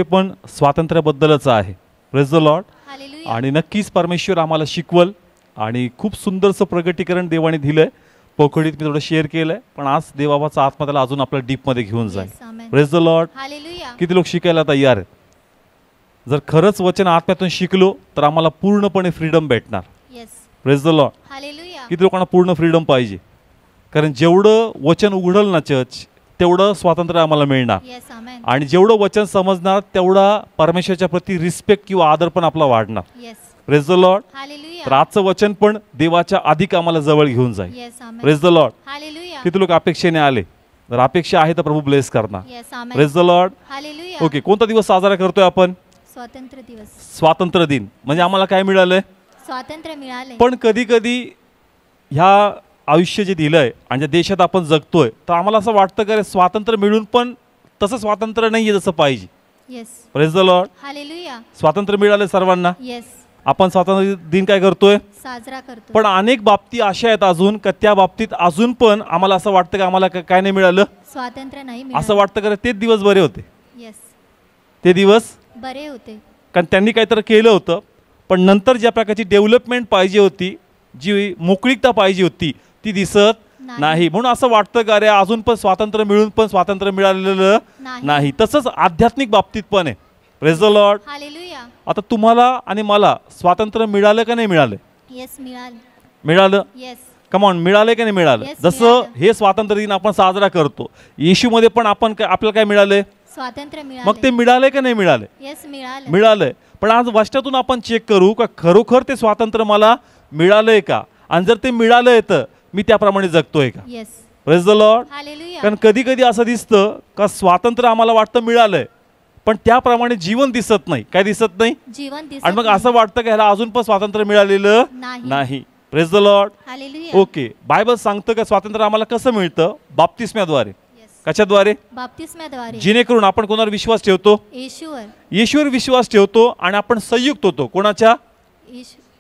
पण स्वातंत्र्याबद्दलच आहे. Praise the Lord. Hallelujah. आणि नक्कीच परमेश्वर आम्हाला शिकवल आणि खूप सुंदरसं प्रगटीकरण देवाने दिलंय. पोखडीत मी थोडं शेअर केलंय, पण आज देवाबाचा आत्मा त्याला अजून आपल्या डीपमध्ये घेऊन जाईल. Yes, amen. Praise the Lord. Hallelujah. किती लोक शिकायला तयार आहेत? जर खरंच वचन आत्म्यातून शिकलो तर आम्हाला पूर्णपणे फ्रीडम भेटणार. Yes. Praise the Lord. Hallelujah. किती लोकांना पूर्ण फ्रीडम पाहिजे? कारण जेवढं वचन उघडल ना चर्च, तेवढं स्वातंत्र्य आम्हाला मिळणार. येस, आमेन. आणि जेवढं वचन समजणार तेवढा परमेश्वराच्या प्रती रिस्पेक्ट किंवा आदर पण आपला वाढणार. Yes. Praise the Lord. Hallelujah. तर आजचं वचन पण देवाच्या अधिक आम्हाला जवळ घेऊन जाईल. Yes, amen. Praise the Lord. Hallelujah. किती लोक अपेक्षेने आले? जर अपेक्षा आहे तर प्रभू ब्लेस करणार. Yes, amen. Praise the Lord. Hallelujah. Okay, कोणता दिवस साजरा करतोय आपण? स्वातंत्र्य दिवस. स्वातंत्र्य दिन. म्हणजे आम्हाला काय मिळालंय? स्वातंत्र्य मिळाले. पण कधी कधी ह्या आयुष्य जे दिलंय आणि ज्या देशात आपण जगतोय, तर आम्हाला असं वाटतं की अरे स्वातंत्र्य मिळून पण तसं स्वातंत्र्य नाहीये जसं पाहिजे. Yes. Praise the Lord. Hallelujah. स्वातंत्र्य मिळालं सर्वांना. येस. आपण स्वातंत्र्य दिन काय करतोय? साजरा करतो. पण अनेक बाबती अशा आहेत अजून का त्या बाबतीत अजून पण आम्हाला असं वाटतं की आम्हाला काय नाही मिळालं, स्वातंत्र्य नाही असं मिळाले. वाटतं की तेच दिवस बरे होते. येस. ते दिवस बरे होते. कारण त्यांनी काहीतरी केलं होतं, पण नंतर ज्या प्रकारची डेव्हलपमेंट पाहिजे होती, जी मोकळीकता पाहिजे होती, ती दिसत नाही. म्हणून असं वाटतं का अरे अजून पण स्वातंत्र्य मिळून पण स्वातंत्र्य मिळालेलं नाही. तसंच आध्यात्मिक बाबतीत पण आहे. Praise the Lord. हालेलुया. आता तुम्हाला आणि मला स्वातंत्र्य मिळालं का नाही मिळालं? येस, मिळाले. मिळालं. येस. कमॉन, मिळालं का नाही मिळालं? Yes, जसं मिळालं. हे स्वातंत्र्य दिन आपण साजरा करतो, येशूमध्ये पण आपण आपल्याला काय मिळालंय? स्वातंत्र्य मिळाले. मग ते मिळालंय का नाही मिळालंय? येस, मिळाले. मिळालंय. पण आज वाचनातून आपण चेक करू का खरोखर ते स्वातंत्र्य मला मिळालंय का, आणि जर ते मिळालंय तर मी त्याप्रमाणे जगतोय का? Yes. Praise the Lord. Hallelujah. कारण कधी कधी असं दिसतं का स्वातंत्र्य आम्हाला वाटतं मिळालंय, पण त्याप्रमाणे जीवन दिसत नाही. काय दिसत नाही? जीवन दिसत आणि मग नाही. असं वाटतं की ह्याला अजून पण स्वातंत्र्य मिळालेलं नाही. Praise the Lord. Hallelujah. Okay, Bible सांगतं का स्वातंत्र्य आम्हाला कसं मिळतं? बाप्तिस्म्याद्वारे. येस. कशाद्वारे? बाप्तिस्म्याद्वारे. जेणेकरून आपण कोणावर विश्वास ठेवतो? येशूवर. येशूवर विश्वास ठेवतो आणि आपण संयुक्त होतो. कोणाच्या?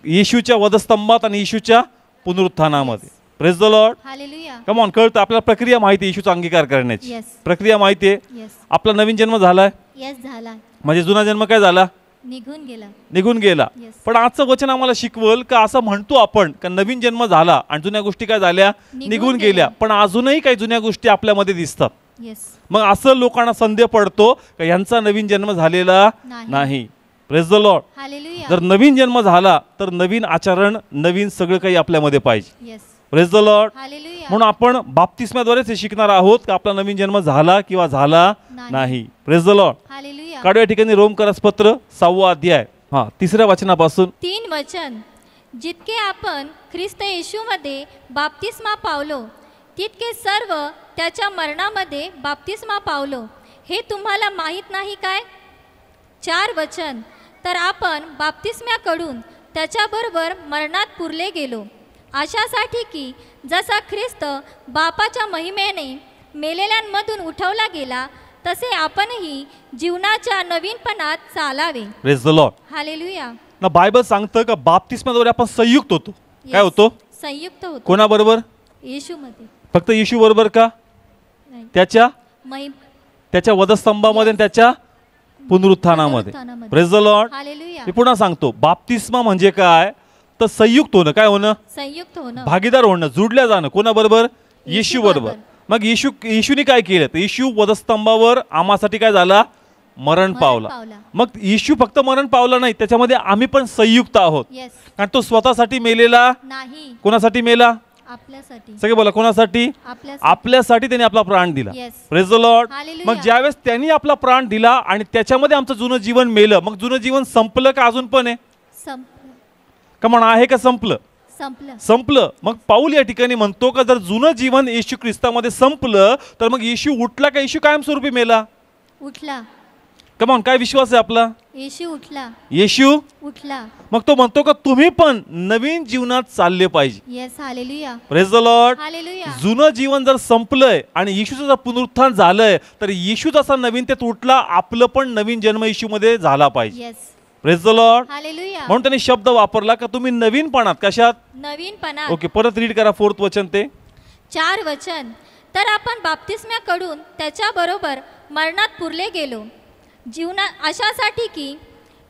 येशूच्या वधस्तंभात आणि येशूच्या पुनरुत्थानामध्ये. Praise the Lord. Hallelujah. Come on, कळतं आपल्याला प्रक्रिया माहिती आहे येशूचा अंगीकार करण्याची. येस. प्रक्रिया माहिती आहे. येस. आपला नवीन जन्म झालाय, येस झाला. म्हणजे जुना जन्म काय झाला? निघून गेला. निघून गेला. Yes. पण आजचं वचन आम्हाला शिकवल का असं म्हणतो आपण का नवीन जन्म झाला आणि जुन्या गोष्टी काय झाल्या? निघून गेल्या. पण अजूनही काही जुन्या गोष्टी आपल्यामध्ये दिसतात. येस. मग असं लोकांना संदेह पडतो का यांचा नवीन जन्म झालेला नाही. Praise the Lord. हालेलुया. जर नवीन जन्म झाला तर नवीन आचरण, नवीन सगळं काही आपल्यामध्ये पाहिजे. Yes. Praise the Lord. Hallelujah. म्हणून आपण बाप्तिस्म्याद्वारेच हे शिकणार आहोत का आपला नवीन जन्म झाला किंवा झाला नाही. Praise the Lord. हालेलुया. काढू या ठिकाणी रोमकरास पत्र 6वा अध्याय 3ऱ्या वचनापासून. 3 वचन. जितके आपण ख्रिस्त येशूमध्ये बाप्तिस्मा पावलो, तितके सर्व त्याच्या मरणामध्ये बाप्तिस्मा पावलो, हे तुम्हाला माहीत नाही काय? 4 वचन. तर आपण बाप्तिस्म्याकडून त्याच्याबरोबर मरणात पुरले गेलो, अशासाठी की जसा ख्रिस्त बापाच्या महिमेने मेलेल्यांमधून उठवला गेला, तसे आपणही जीवनाच्या नवीनपणात चालावे. Praise the Lord. हालेलुया. ना बायबल सांगतं का बाप्तिस्म्याद्वारे आपण संयुक्त होतो. काय होतो? संयुक्त होतो. कोणाबरोबर? येशूमध्ये. फक्त येशू बरोबर का? नाही. त्याच्या वधस्तंभामध्ये आणि त्याच्या पुनरुत्थानामध्ये. Praise the Lord. हालेलुया. मी पुन्हा सांगतो, बाप्तिस्मा म्हणजे काय? तर संयुक्त होणं. काय होणं? संयुक्त होणं. भागीदार होणं, जुडल्या जाणं. कोणाबरोबर? येशू बरोबर. मग येशूने काय केलं? तर येशू वधस्तंभावर आम्हासाठी काय झाला? मरण पावला. मग येशू फक्त मरण पावला नाही, त्याच्यामध्ये आम्ही पण संयुक्त आहोत. येस. कारण तो स्वतःसाठी मेलेला नाही. कोणासाठी मेला? आपल्यासाठी. सगळे बोला, कोणासाठी? आपल्यासाठी त्याने आपला प्राण दिला. Yes. Praise the Lord. Hallelujah. मग ज्यावेळेस त्यांनी आपला प्राण दिला आणि त्याच्यामध्ये आमचं जुनं जीवन मेलं, मग जुनं जीवन संपलं का अजून पण आहे? संपलं. का म्हणा आहे का संपलं? संपलं. संपलं. मग पाऊल या ठिकाणी म्हणतो का जर जुनं जीवन येशू ख्रिस्तामध्ये संपलं तर मग येशू उठला का येशू कायमस्वरूपी मेला? उठला. कमॉन, काय विश्वास आहे आपला? येशू उठला. येशू उठला. मग तो म्हणतो का तुम्ही पण नवीन जीवनात चालले पाहिजे. Yes. Hallelujah. Praise the Lord. Hallelujah. जुनं जीवन जर संपलंय आणि येशूचं जर पुनरुत्थान झालंय तर येशू जसा नवीनतेत उठला, आपलं पण नवीन जन्म येशूमध्ये झाला पाहिजे. Yes. Praise the Lord. Hallelujah. म्हणून त्यांनी शब्द वापरला का तुम्ही नवीनपणात. कशात? नवीनपणात. ओके, परत रीड करा 4th वचन ते. 4 वचन. तर आपण बाप्तिस्म्याकडून त्याच्याबरोबर मरणात पुरले गेलो, अशासाठी की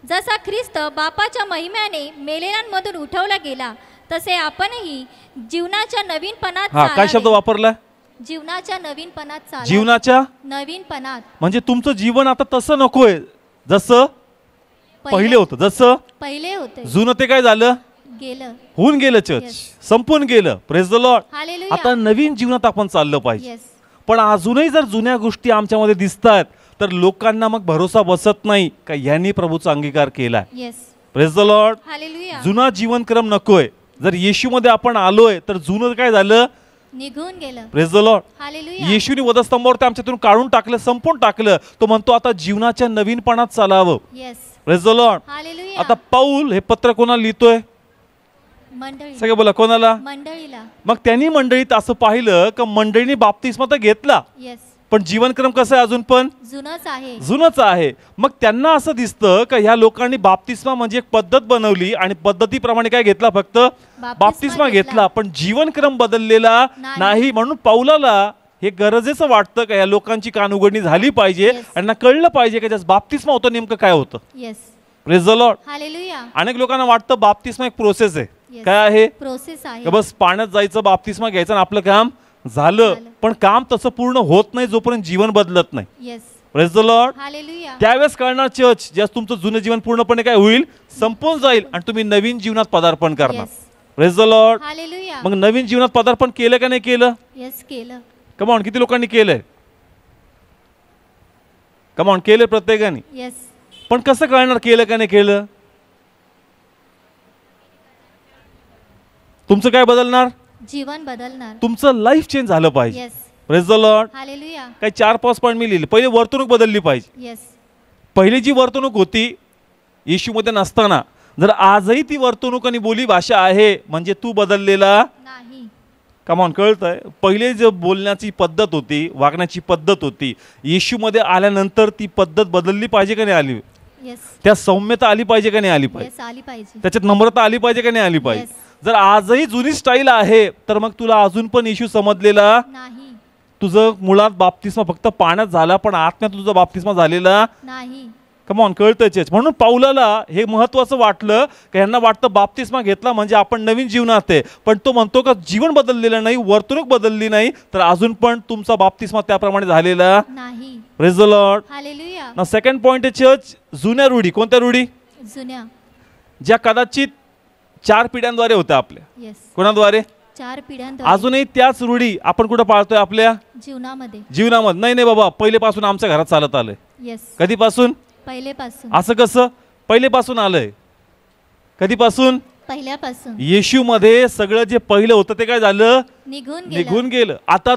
जसा ख्रिस्त बापाच्या महिम्याने मेलेल्यांमधून उठवला गेला तसे आपणही जीवनाच्या नवीनपणात हा काय शब्द चालावे. वापरलाय? जीवनाच्या नवीनपणात चालावे. जीवनाच्या नवीनपणात म्हणजे तुमचं जीवन आता तसं नकोय जसं पहिले होतं. जसं पहिले होते जुनं ते काय झालं? गेलं. होऊन गेलं, चर्च Yes. संपून गेलं. Praise the Lord. हालेलुया. आता नवीन जीवनात आपण चाललं पाहिजे. येस. पण अजूनही जर जुन्या गोष्टी आमच्यामध्ये दिसतात तर लोकांना मग भरोसा बसत नाही का यांनी प्रभूचा अंगीकार केलाय. Yes. Praise the Lord. Hallelujah. जुना जीवनक्रम नकोय. जर येशूमध्ये आपण आलोय तर जुनं काय झालं? निघून गेलं. Praise the Lord. हालेलुया. येशूने वधस्तंभावर ते आमच्यातून काढून टाकलं, संपून टाकलं. तो म्हणतो आता जीवनाच्या नवीनपणात चालावं. Yes. Praise the Lord. Hallelujah. आता पौल हे पत्र कोणाला लिहितोय? मंडळी सगळे बोला कोणाला? मंडळीला. मग त्यांनी मंडळीत असं पाहिलं का मंडळीने बाप्तिस्मा तर घेतला येस. पण जीवनक्रम कसं आहे अजून पण जुनच आहे. जुनच आहे. मग त्यांना असं दिसतं का ह्या लोकांनी बाप्तिस्मा म्हणजे एक पद्धत बनवली आणि पद्धतीप्रमाणे काय घेतला? फक्त बाप्तिस्मा घेतला, पण जीवनक्रम बदललेला नाही. म्हणून पौलाला हे गरजेचं वाटतं का या लोकांची कान उघडणी झाली पाहिजे Yes. आणि कळलं पाहिजे की ज्यास बाप्तिस्मा होतं नेमकं काय होतं. Yes. Praise the Lord. Hallelujah. अनेक लोकांना वाटतं बाप्तिस्मा एक प्रोसेस आहे. Yes. काय आहे? प्रोसेस आहे. का बस पाण्यात जायचं, बाप्तिस्मा घ्यायचं आणि आपलं काम झालं. झालं. पण काम तसं पूर्ण होत नाही जोपर्यंत जीवन बदलत नाही. Yes. Praise the Lord. Hallelujah. त्यावेळेस कळणार चर्च ज्यास तुमचं जुनं जीवन पूर्णपणे काय होईल? संपून जाईल आणि तुम्ही नवीन जीवनात पदार्पण करणार. Yes. Praise the Lord. Hallelujah. मग नवीन जीवनात पदार्पण केलं का नाही केलं? येस केलं. कमॉन, किती लोकांनी केलंय? कमॉन, केलं प्रत्येकाने. येस. पण कसं कळणार केलं का नाही केलं? तुमचं काय बदलणार? जीवन बदलणार. तुमचं लाईफ चेंज झालं पाहिजे. Yes. Praise the Lord. Hallelujah. काही 4-5 पॉईंट मी लिहिले. पहिले वर्तणूक बदलली पाहिजे. येस. पहिली जी वर्तणूक होती येशूमध्ये नसताना, जर आजही ती वर्तणूक आणि बोली भाषा आहे म्हणजे तू बदललेला नाही. कमॉन, कळतंय? पहिले जे बोलण्याची पद्धत होती, वागण्याची पद्धत होती, येशूमध्ये आल्यानंतर ती पद्धत बदलली पाहिजे का नाही आली? येस. त्या सौम्यता आली पाहिजे का नाही आली पाहिजे? येस आली पाहिजे. त्याच्यात नम्रता आली पाहिजे का नाही आली पाहिजे? Yes. जर आजही जुनी स्टाईल आहे तर मग तुला अजून पण येशू समजलेला नाही. तुझं मुळात बाप्तिस्मा फक्त पाण्यात झाला पण आत्म्यात तुझा बाप्तिस्मा झालेला नाही. कमॉन, कळतंच. म्हणून पौलाला हे महत्वाचं वाटलं की यांना वाटतं बाप्तिस्मा घेतला म्हणजे आपण नवीन जीवनात आहे, पण तो म्हणतो का जीवन बदललेलं नाही, वर्तणूक बदलली नाही, तर अजून पण तुमचा बाप्तिस्मा त्याप्रमाणे झालेला नाही. Praise the Lord. हालेलुया. ना सेकंड पॉइंट आहे चर्च, जुन्या रूढी. कोणत्या रूढी? जुन्या. ज्या कदाचित 4 पिढ्यांद्वारे होत्या आपल्या. येस. कोणाद्वारे? 4 पिढ्यांद्वारे अजूनही त्याच रूढी आपण कुठं पाळतोय आपल्या जीवनामध्ये. जीवनामध्ये. नाही नाही बाबा, पहिलेपासून आमच्या घरात चालत आलंय. येस. कधीपासून? पहिलेपासून. असं कसं? पहिलेपासून आलंय. कधीपासून? पहिल्यापासून. येशूमध्ये सगळं जे पहिलं होतं ते काय झालं? निघून गेलं. आता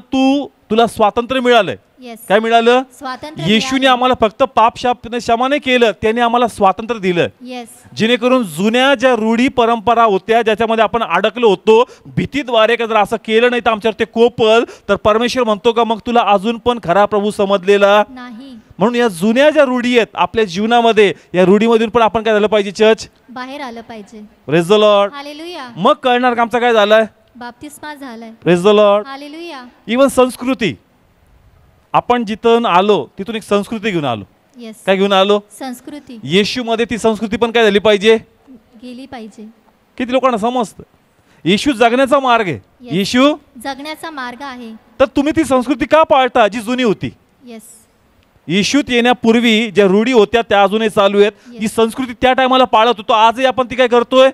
तुला स्वातंत्र्य मिळालंय. येस. काय मिळालं? स्वातंत्र्य येशूने मिळालं. आम्हाला फक्त पाप क्षमा नाही केलं, त्याने आम्हाला स्वातंत्र्य दिलं. येस. जेणेकरून जुन्या ज्या रूढी परंपरा होत्या ज्याच्यामध्ये आपण अडकलो होतो भीतीद्वारे, का जर असं केलं नाही तर आमच्यावर ते कोपल, तर परमेश्वर म्हणतो का मग तुला अजून पण खरा प्रभू समजलेला नाही. म्हणून या जुन्या ज्या रूढी आहेत आपल्या जीवनामध्ये, या रूढीमधून पण आपण काय झालं पाहिजे चर्च? बाहेर आलं पाहिजे. Praise the Lord. हालेलुया. मग कळणार का आमचं काय झालंय? बाप्तिस्मा झालाय. Praise the Lord. Hallelujah. Even संस्कृती, आपण जिथून आलो तिथून एक संस्कृती घेऊन आलो. येस. काय घेऊन आलो? संस्कृती. येशूमध्ये ती संस्कृती पण काय झाली पाहिजे? गेली पाहिजे. किती लोकांना समजतं? येशू जगण्याचा मार्ग आहे. Yes. येशू जगण्याचा मार्ग आहे. तर तुम्ही ती संस्कृती का पाळता जी जुनी होती? येस. येशूत येण्यापूर्वी ज्या रूढी होत्या त्या अजूनही चालू आहेत. Yes. जी संस्कृती त्या टायमाला पाळत होतो आजही आपण ती काय करतोय?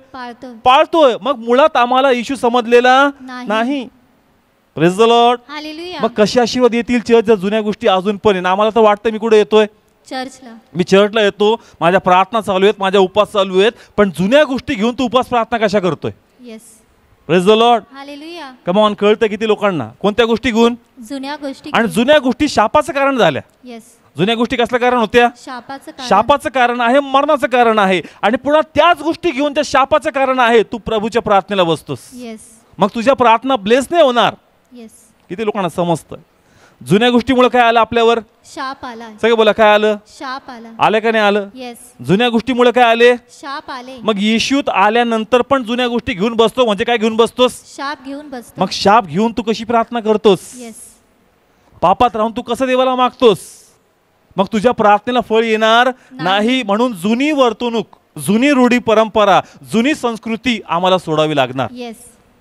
पाळतोय. मग मुळात आम्हाला येशू समजलेला नाही. Praise the Lord. हालेलुया. मग कसे आशीर्वाद येतील चर्च जर जुन्या गोष्टी अजून पण आहे? आम्हाला तर वाटतं मी कुठे येतोय? चर्चला. मी चर्चला येतो, माझ्या प्रार्थना चालू आहेत, माझ्या उपास चालू आहेत, पण जुन्या गोष्टी घेऊन तू उपास प्रार्थना कशा करतोय? Yes. Praise the Lord. Hallelujah. Come on, कळतं किती लोकांना? कोणत्या गोष्टी घेऊन? जुन्या गोष्टी. आणि जुन्या गोष्टी शापाचं कारण झाल्या. येस. जुन्या गोष्टी कसलं कारण होत्या? शापाचं कारण आहे, मरणाचं कारण आहे. आणि पुन्हा त्याच गोष्टी घेऊन त्या शापाचं कारण आहे, तू प्रभूच्या प्रार्थनेला बसतोस. येस. मग तुझ्या प्रार्थना ब्लेस नाही होणार. येस. किती लोकांना समजतं? जुन्या गोष्टीमुळे काय आलं आपल्यावर? शाप आला. सगळं बोला, काय आलं? शाप आला. आलं का नाही आलं? येस. जुन्या गोष्टीमुळे काय आले? शाप आले. मग येशूत आल्यानंतर पण जुन्या गोष्टी घेऊन बसतो म्हणजे काय घेऊन बसतोस? शाप घेऊन बसतो. मग शाप घेऊन तू कशी प्रार्थना करतोस? येस. पापात राहून तू कसं देवाला मागतोस? मग तुझ्या प्रार्थनेला फळ येणार नाही. म्हणून जुनी वर्तणूक, जुनी रूढी परंपरा, जुनी संस्कृती आम्हाला सोडावी लागणार. Yes.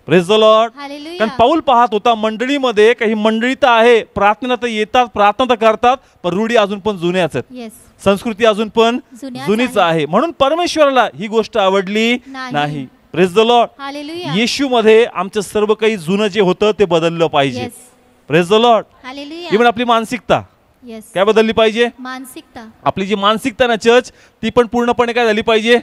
Praise the Lord. Hallelujah. कारण पाऊल पाहत होता मंडळीमध्ये, काही मंडळी तर आहे, प्रार्थना तर येतात, प्रार्थना तर करतात, पण रूढी अजून पण जुन्याच आहेत, येस. संस्कृती अजून पण जुन्याच जुनीच आहे. आहे. म्हणून परमेश्वराला ही गोष्ट आवडली नाही. Praise the Lord. हालेलुया. येशूमध्ये आमचं सर्व काही जुनं जे होतं ते बदललं पाहिजे. Yes. Praise the Lord. Hallelujah. Even आपली मानसिकता येस. काय बदलली पाहिजे? मानसिकता आपली जी मानसिकता ना चर्च, ती पण पूर्णपणे काय झाली पाहिजे?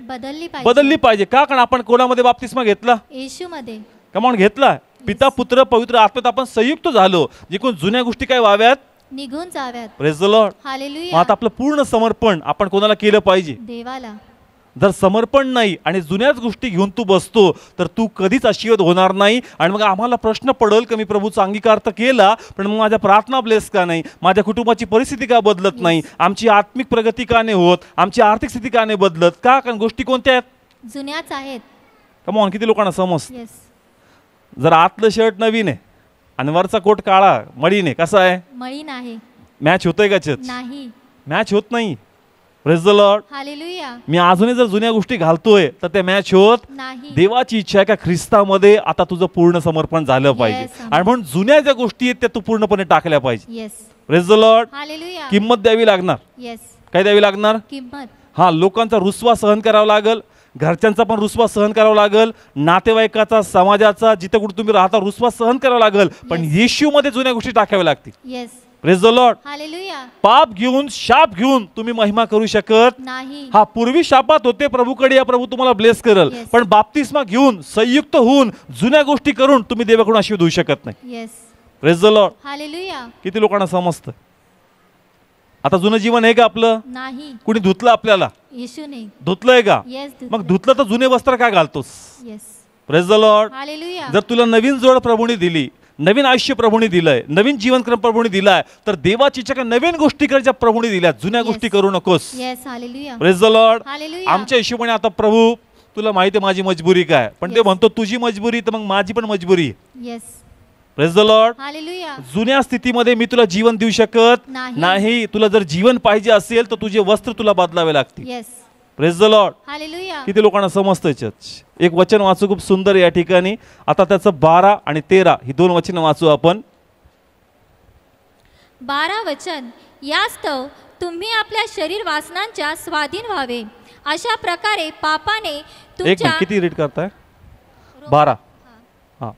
बदलली पाहिजे. का? कारण आपण कोणामध्ये बाप्तिस्मा घेतला? येशूमध्ये. कमावून घेतला. पिता पुत्र पवित्र आत्म्यात आपण संयुक्त झालो, जे कोण जुन्या गोष्टी काय व्हाव्यात, निघून जाव्यात. Praise the Lord. हालेलुया. आता आपलं पूर्ण समर्पण आपण कोणाला केलं पाहिजे? देवाला. जर समर्पण नाही आणि जुन्याच गोष्टी घेऊन तू बसतो तर तू कधीच आशीर्वाद होणार नाही. आणि मग आम्हाला प्रश्न पडेल की मी प्रभूचा अंगीकार तर केला, पण मग माझ्या प्रार्थना ब्लेस का नाही, माझ्या कुटुंबाची परिस्थिती का बदलत नाही, आमची आत्मिक प्रगती का नाही होत, आमची आर्थिक स्थिती का नाही बदलत? का? कारण गोष्टी कोणत्या आहेत? जुन्याच आहेत. कमॉन, किती लोकांना समजतं? येस. जर आतलं शर्ट नवीन आहे आणि वरचा कोट काळा मळीने, कसा आहे? मळीन आहे. मॅच होतोय का चर्च? नाही. मॅच होत नाही. Praise the Lord. हालेलुया. मी अजूनही जर जुन्या गोष्टी घालतोय तर ते मॅच होत नाही. देवाची इच्छा आहे का ख्रिस्तामध्ये आता तुझं पूर्ण समर्पण झालं पाहिजे. Yes, amen. आणि म्हणून जुन्या ज्या गोष्टी आहेत त्या तू पूर्णपणे टाकल्या पाहिजे. Yes. Praise the Lord. Hallelujah. किंमत द्यावी लागणार. येस. काय द्यावी लागणार? किंमत. हा, लोकांचा रुसवा सहन करावा लागेल, घरच्यांचा पण रुसवा सहन करावा लागेल, नातेवाईकाचा, समाजाचा, जिथे कुठे तुम्ही राहता रुसवा सहन करावा लागेल, पण येशूमध्ये जुन्या गोष्टी टाकाव्या लागतील. Yes. Praise the Lord. Hallelujah. पाप घेऊन, शाप घेऊन तुम्ही महिमा करू शकत नाही. हा, पूर्वी शापात होते, प्रभूकडे या, प्रभू तुम्हाला ब्लेस करेल. Yes. पण बाप्तिस्मा घेऊन, संयुक्त होऊन, जुन्या गोष्टी करून तुम्ही देवाकडून आशीर्वाद होऊ शकत नाही. Yes. Praise the Lord. Hallelujah. किती लोकांना समजतं? आता जुनं जीवन आहे का आपलं? नाही. कुणी धुतलं आपल्याला? येशूने. धुतलंय का? येस. मग धुतलं तर जुने वस्त्र काय घालतोस? Yes. Praise the Lord. Hallelujah. जर तुला नवीन जोड प्रभूने दिली, नवीन आयुष्य प्रभूने दिलंय, नवीन जीवनक्रम प्रभूने दिलाय, तर देवाची इच्छा नवीन गोष्टी कर ज्या प्रभूने दिल्या, जुन्या Yes. गोष्टी करू नकोस. Yes. Hallelujah. Praise the Lord. Hallelujah. आमच्या हिशोबाने आता प्रभू तुला माहिती आहे माझी मजबुरी काय, पण ते Yes. म्हणतो तुझी मजबुरी तर मग माझी पण मजबुरी आहे. Yes. Praise the Lord. Hallelujah. जुन्या स्थितीमध्ये मी तुला जीवन देऊ शकत नाही. नाही. तुला जर जीवन पाहिजे असेल तर तुझे वस्त्र तुला बदलावे लागतील. Yes. Praise the Lord. Hallelujah. किती लोकांना समजतंय चर्च? एक वचन वाचू खूप सुंदर या ठिकाणी. आता त्याचं 12 आणि 13 ही दोन वचन वाचू आपण. 12 वचन. यास्तव तुम्ही आपल्या शरीर वासनांच्या स्वाधीन व्हावे, अशा प्रकारे पापाने एक तुमच्या मिनिट, किती रीड करताय? 12. हा.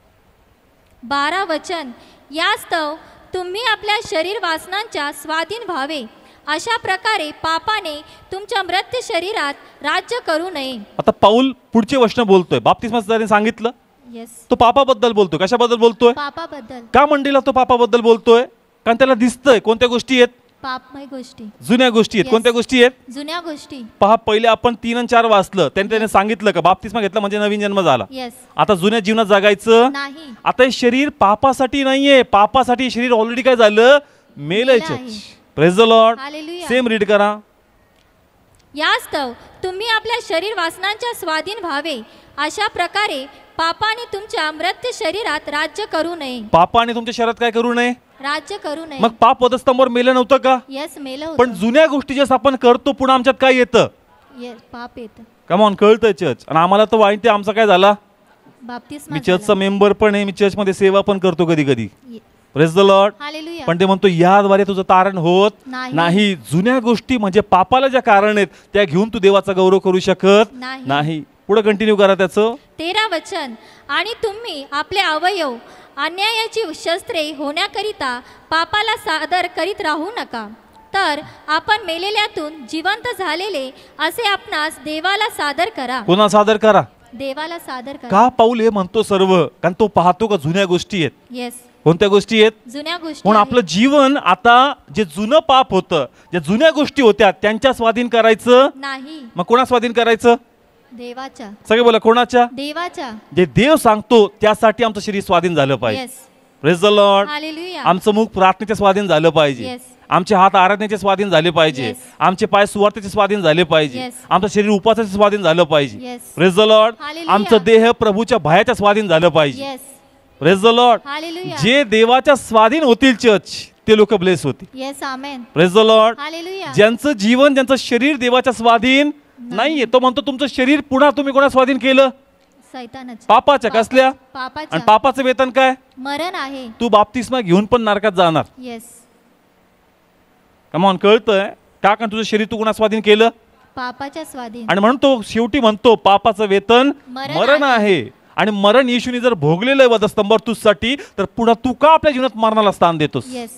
12 वचन. यास्तव तुम्ही आपल्या शरीर वासनांच्या स्वाधीन व्हावे, अशा प्रकारे पापाने तुमच्या मृत्यू शरीरात राज्य करू नये. आता पाऊल पुढचे वचन बोलतोय. बाप्तिस्माचं त्याने सांगितलं, येस. तो पापाबद्दल बोलतोय. कशाबद्दल बोलतोय? पापाबद्दल. का मंडळीला तो पापाबद्दल बोलतोय? कारण त्याला दिसतंय कोणत्या गोष्टी आहेत? पापमय गोष्टी. जुन्या गोष्टी आहेत. Yes. कोणत्या गोष्टी आहेत? जुन्या गोष्टी. पहा, पहिले आपण 3 आणि 4 वाचलं, त्याने सांगितलं का बाप्तिस्मा घेतला म्हणजे नवीन जन्म झाला. येस. आता जुन्या जीवनात जगायचं नाही. आता हे शरीर पापासाठी नाहीये, पापासाठी शरीर ऑलरेडी काय झालं? मेलंय. मेलं आहे. Praise the Lord. Hallelujah. Same read करा. यास्तव तुम्ही आपल्या शरीर वासनांच्या स्वाधीन व्हावे, अशा प्रकारे पापाने तुमच्या मृत्यू शरीरात राज्य करू नये. पापाने तुमच्या शरीरात काय करू नये? राज्य करू नये. मग पाप वधस्तंभावर मेलं नव्हतं का? येस. मेलं पण होतं. जुन्या गोष्टी ज्या आपण करतो पुन्हा आमच्यात काय येतं? येस. पाप येतं. कमॉन, कळतंय चर्च. आणि आम्हाला तर वाईट ते आमचा काय झाला? बाप्तिस्मा मी चर्चचा मेंबर पण आहे, मी चर्चमध्ये सेवा पण करतो कधी कधी. Praise the Lord. हालेलुया. पण ते म्हणतो याद्वारे तुझं तारण होत नाही. नाही. जुन्या गोष्टी म्हणजे पापाला ज्या कारण आहेत त्या घेऊन तू देवाचा गौरव करू शकत नाही. नाही. पुढे कंटिन्यू करा त्याचं. 13 वचन. आणि तुम्ही आपले अवयव अन्यायाची शस्त्रे होण्याकरिता पापाला सादर करीत राहू नका, तर आपण मेलेल्यातून जिवंत झालेले असे आपणास देवाला सादर करा. कोणा सादर करा? देवाला सादर करा. का पाऊल हे म्हणतो सर्व? कारण तो पाहतो का जुन्या गोष्टी आहेत. येस. कोणत्या गोष्टी आहेत? जुन्या गोष्टी म्हणून आहेत. आपलं जीवन आता जे जुनं पाप होतं, ज्या जुन्या गोष्टी होत्या त्यांच्या स्वाधीन करायचं नाही. मग कोणा स्वाधीन करायचं? देवाच्या. सगळे बोला, कोणाच्या? देवाच्या. जे देव सांगतो त्यासाठी आमचं शरीर स्वाधीन झालं पाहिजे. Yes. Praise the Lord. Hallelujah. आमचं मुख प्रार्थनेचे स्वाधीन झालं पाहिजे. Yes. आमचे हात आराधनेचे स्वाधीन झाले पाहिजे. Yes. आमचे पाय सुवार्थेचे स्वाधीन झाले पाहिजे. Yes. आमचं शरीर उपासाचे स्वाधीन झालं पाहिजे. Yes. Praise the Lord. Hallelujah. आमचं देह प्रभूच्या भयाच्या स्वाधीन झालं पाहिजे. Yes. Praise the Lord. Hallelujah. जे देवाच्या स्वाधीन होतील चर्च ते लोक ब्लेस होतील. Yes amen. Praise the Lord. Hallelujah. ज्यांचं जीवन, ज्यांचं शरीर देवाच्या स्वाधीन नाहीये, तो म्हणतो तुमचं शरीर पुन्हा तुम्ही कोणा स्वाधीन केलं? सैतानाच्या. पापाच्या. कसल्या? आणि पापाच्या. पापाचं वेतन काय? मरण आहे. तू बाप्तिस्मा घेऊन पण नरकात जाणार. येस. कमॉन, कळतंय का? कारण तुझं शरीर तू कोणा स्वाधीन केलं? पापाच्या स्वाधीन. आणि म्हणून तो शेवटी म्हणतो पापाचं वेतन मरण आहे. आणि मरण येशूने जर भोगलेलं आहे वधस्तंभावर तुझसाठी, तर पुन्हा तू का आपल्या जीवनात मरणाला स्थान देतोस? Yes.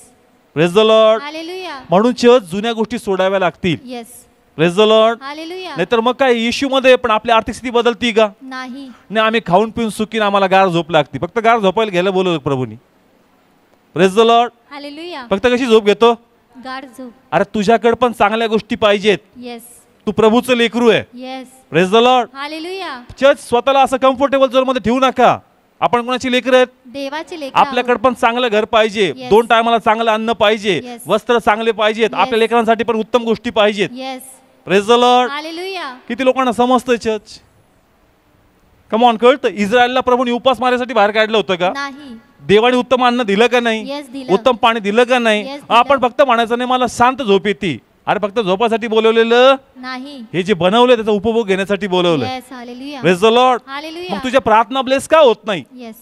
Praise the Lord. Hallelujah. म्हणून चर्च जुन्या गोष्टी सोडाव्या लागतील. Yes. Praise the Lord. Hallelujah. नाहीतर मग काय येशू मध्ये पण आपली आर्थिक स्थिती बदलती का? नाही. नाही, आम्ही खाऊन पिऊन सुखीन, आम्हाला गार झोप लागते. फक्त गार झोपायला घ्यायला बोलवलं प्रभूनी. Praise the Lord. हालेलुया. फक्त कशी झोप घेतो? गाढ झोप. अरे तुझ्याकडे पण चांगल्या गोष्टी पाहिजेत. येस. तू प्रभूचं लेकरू आहे. Yes. Praise the Lord. Hallelujah. Church स्वतःला असं कम्फर्टेबल झोन मध्ये ठेवू नका. आपण कोणाची लेकरं आहेत? देवाचे लेकरं. आपल्याकडे पण चांगलं घर पाहिजे, Yes. 2 टायमाला चांगलं अन्न पाहिजे, Yes. वस्त्र चांगले पाहिजेत, Yes. आपल्या लेकरांसाठी पण उत्तम गोष्टी पाहिजेत. Yes. Praise the Lord. Hallelujah. किती लोकांना समजतंय चर्च? कमॉन, कळतं? इस्रायलला प्रभूने उपास मारायसाठी बाहेर काढलं होतं का? नाही. देवाने उत्तम अन्न दिलं का नाही? येस दिलं. उत्तम पाणी दिलं का नाही? Yes, दिलं. आपण फक्त म्हणायचं नाही मला शांत झोप येते. अरे फक्त झोपासाठी बोलवलेलं नाही. हे जे बनवलंय त्याचा उपभोग घेण्यासाठी बोलवलं. Yes. Hallelujah. Praise the Lord. Hallelujah. मग तुझ्या प्रार्थना ब्लेस का होत नाही? येस.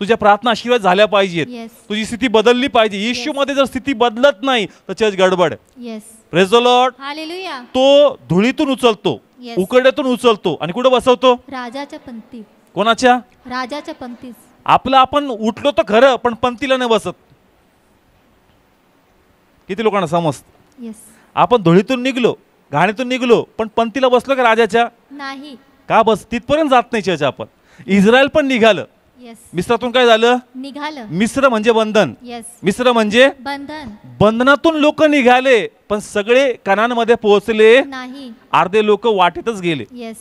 तुझ्या प्रार्थना आशीर्वाद झाल्या पाहिजेत. येस. तुझी स्थिती बदलली पाहिजे. येशू मध्ये जर स्थिती बदलत नाही तर चर्च गडबड आहे. Yes. Praise the Lord. Hallelujah. तो धुळीतून उचलतो, Yes. उकड्यातून उचलतो आणि कुठं बसवतो? राजाच्या पंक्ती. कोणाच्या? राजाच्या पंक्तीस. आपलं आपण उठलो तर खरं, पण पंक्तीला नाही बसत. किती लोकांना समजतं? येस. आपण धुळीतून निघलो, घाणीतून निघलो, पण पंक्तीला बसलो का राजाच्या? नाही. का बस तिथपर्यंत जात नाही चर्च आपण. इस्रायल पण निघालं. येस. मिस्रातून काय झालं? निघालं. मिस्र म्हणजे बंधन. येस. मिस्र म्हणजे बंधन. बंधनातून लोक निघाले, पण सगळे कनानमध्ये पोहोचले नाही. अर्धे लोक वाटेतच गेले. Yes.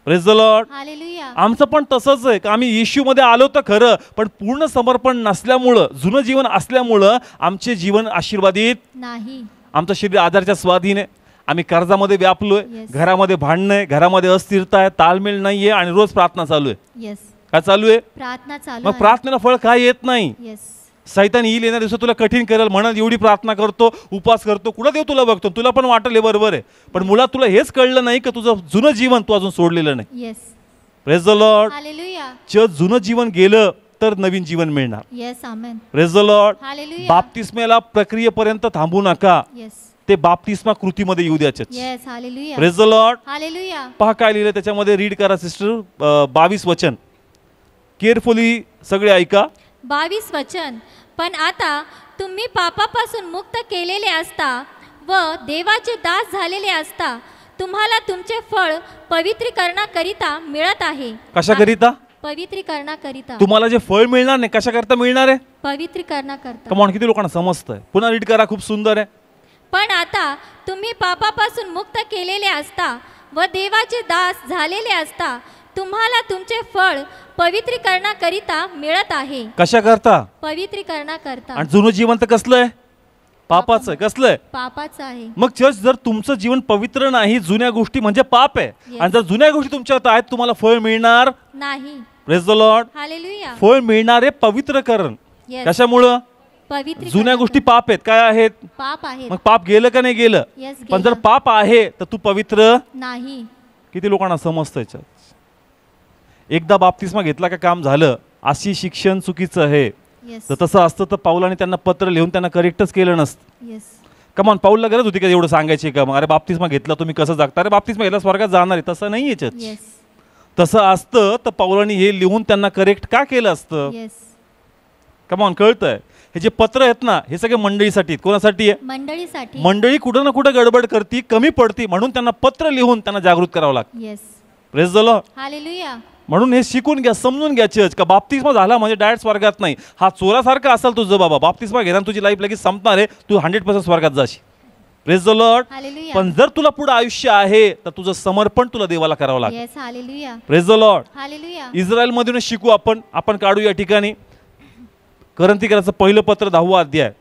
Praise the Lord. Hallelujah. आमचं पण तसंच आहे की आम्ही येशू मध्ये आलो तर खरं, पण पूर्ण समर्पण नसल्यामुळं, जुनं जीवन असल्यामुळं आमचे जीवन आशीर्वादित नाही. आमचं शरीर आधारच्या स्वाधीन आहे. आम्ही कर्जामध्ये व्यापलोय. Yes. घरामध्ये भांडणं आहे, घरामध्ये अस्थिरता आहे, ताळमेळ नाहीये आणि रोज प्रार्थना चालू आहे. येस. काय चालू आहे? प्रार्थना चालू मग आहे. प्रार्थनेला फळ काय येत नाही? येस. सैतान येईल येण्या दिवसात तुला कठीण करेल, म्हणत एवढी प्रार्थना करतो, उपास करतो, कुठं देव तुला बघतो, तुला पण वाटेल हे बरोबर आहे, पण मुळात तुला हेच कळलं नाही की तुझं जुनं जीवन तू अजून सोडलेलं नाही. Yes. Praise the Lord. Hallelujah. जर जुनं जीवन गेलं तर नवीन जीवन मिळणार. Yes. Amen. Praise the Lord. Hallelujah. बाप्तिस्मेला प्रक्रियेपर्यंत थांबू नका. येस. ते बाप्तिस्मा कृतीमध्ये येऊ द्या church. Yes. Hallelujah. Praise the Lord. Hallelujah. पहा काय लिहिलं त्याच्यामध्ये, रीड करा सिस्टर. 22 वचन केअरफुली सगळे ऐका. 22 वचन. पण आता तुम्ही पापापासून मुक्त केलेले असता व देवाचे दास झालेले असता तुम्हाला तुमचे फळ पवित्रीकरणाकरिता मिळत आहे. कशाकरिता? पवित्रीकरणाकरिता. तुम्हाला जे फळ मिळणार नाही, कशाकरता मिळणार आहे? पवित्रीकरणाकरिता. कमॉन, किती लोकांना समजतंय? पुन्हा रीड करा, खूप सुंदर आहे. पण आता तुम्ही पापापासून मुक्त केलेले असता व देवाचे दास झालेले असता तुम्हाला तुमचे फळ पवित्रीकरणाकरिता मिळत आहे. कशाकरता? पवित्रीकरणाकरिता. आणि जुनं जीवन तर कसलं आहे? पापाचं आहे. कसलं आहे? पापाचं आहे. मग चर्च, जर तुमचं जीवन पवित्र नाही, जुन्या गोष्टी म्हणजे पाप आहे. Yes. आणि जर जुन्या गोष्टी तुमच्यात आहेत, तुम्हाला फळ मिळणार नाही. Praise the Lord. हालेलुया. फळ मिळणारे पवित्रकरण. Yes. कशामुळं? पवित्रीकरण. जुन्या गोष्टी पाप आहेत. काय आहेत? पाप आहेत. मग पाप गेलं का नाही गेलं? येस. पण जर पाप आहे तर तू पवित्र नाही. किती लोकांना समजतंय चर्च? एकदा बाप्तिस्मा घेतला का काम झालं, अशी शिक्षण चुकीचं आहे. येस. जर तसं असतं तर पाऊलाने त्यांना पत्र लिहून त्यांना करेक्टच केलं नसतं. येस. कमान, पाऊलला गरज होती का एवढं सांगायची का? मग अरे बाप्तिस्मा घेतला तुम्ही कसं जगता? अरे बाप्तिस्मा घेतला स्वर्गात जाणार आहे, तसं नाहीये चर्च. येस. तसं असतं तर पाऊलाने हे लिहून त्यांना करेक्ट का केलं असतं? येस. कमान, कळतंय? हे जे पत्र आहेत ना, हे सगळे मंडळीसाठी आहेत. कोणासाठी आहे? मंडळीसाठी. मंडळी कुठं ना कुठं गडबड करती, कमी पडती, म्हणून त्यांना पत्र लिहून त्यांना जागृत करावं लागतं. Yes. Praise the Lord. Hallelujah. म्हणून हे शिकून घ्या, समजून घ्या चर्च, का बाप्तिस्मा झाला म्हणजे डायरेक्ट स्वर्गात नाही. हा चोरासारखा असेल तुझं बाबा, बाप्तिस्मा घेणार तुझी लाईफ लगेच संपणार आहे, तू 100% स्वर्गात जाशील. Praise the Lord. हालेलुया. पण जर तुला पुढे आयुष्य आहे तर तुझं समर्पण तुला देवाला करावं लागेल. Yes. Hallelujah. Praise the Lord. Hallelujah. Israel मधूनच शिकू आपण काढू या ठिकाणी करंथीकराचं पहिलं पत्र 10वा अध्याय.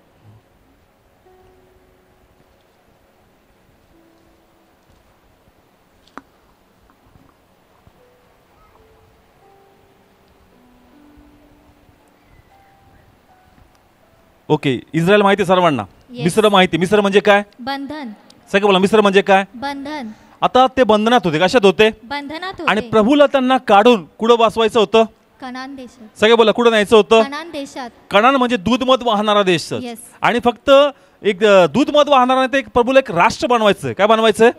ओके, इस्रायल माहिती आहे सर्वांना. Yes. मिस्र माहिती. मिस्र म्हणजे काय? बंधन. सगळे बोला, मिस्र म्हणजे काय? बंधन. आता ते बंधनात होते. कशात होते? बंधनात आणि होते. प्रभूला त्यांना काढून कुठं बसवायचं होतं? कनान देशात. सगळे बोला, कुठं न्यायचं होतं? कनान देशात. कणान म्हणजे दूध मध वाहणारा देश. Yes. आणि फक्त एक दूध मध वाहणारा नाही, तर एक प्रभूला एक राष्ट्र बनवायचं. काय बनवायचं?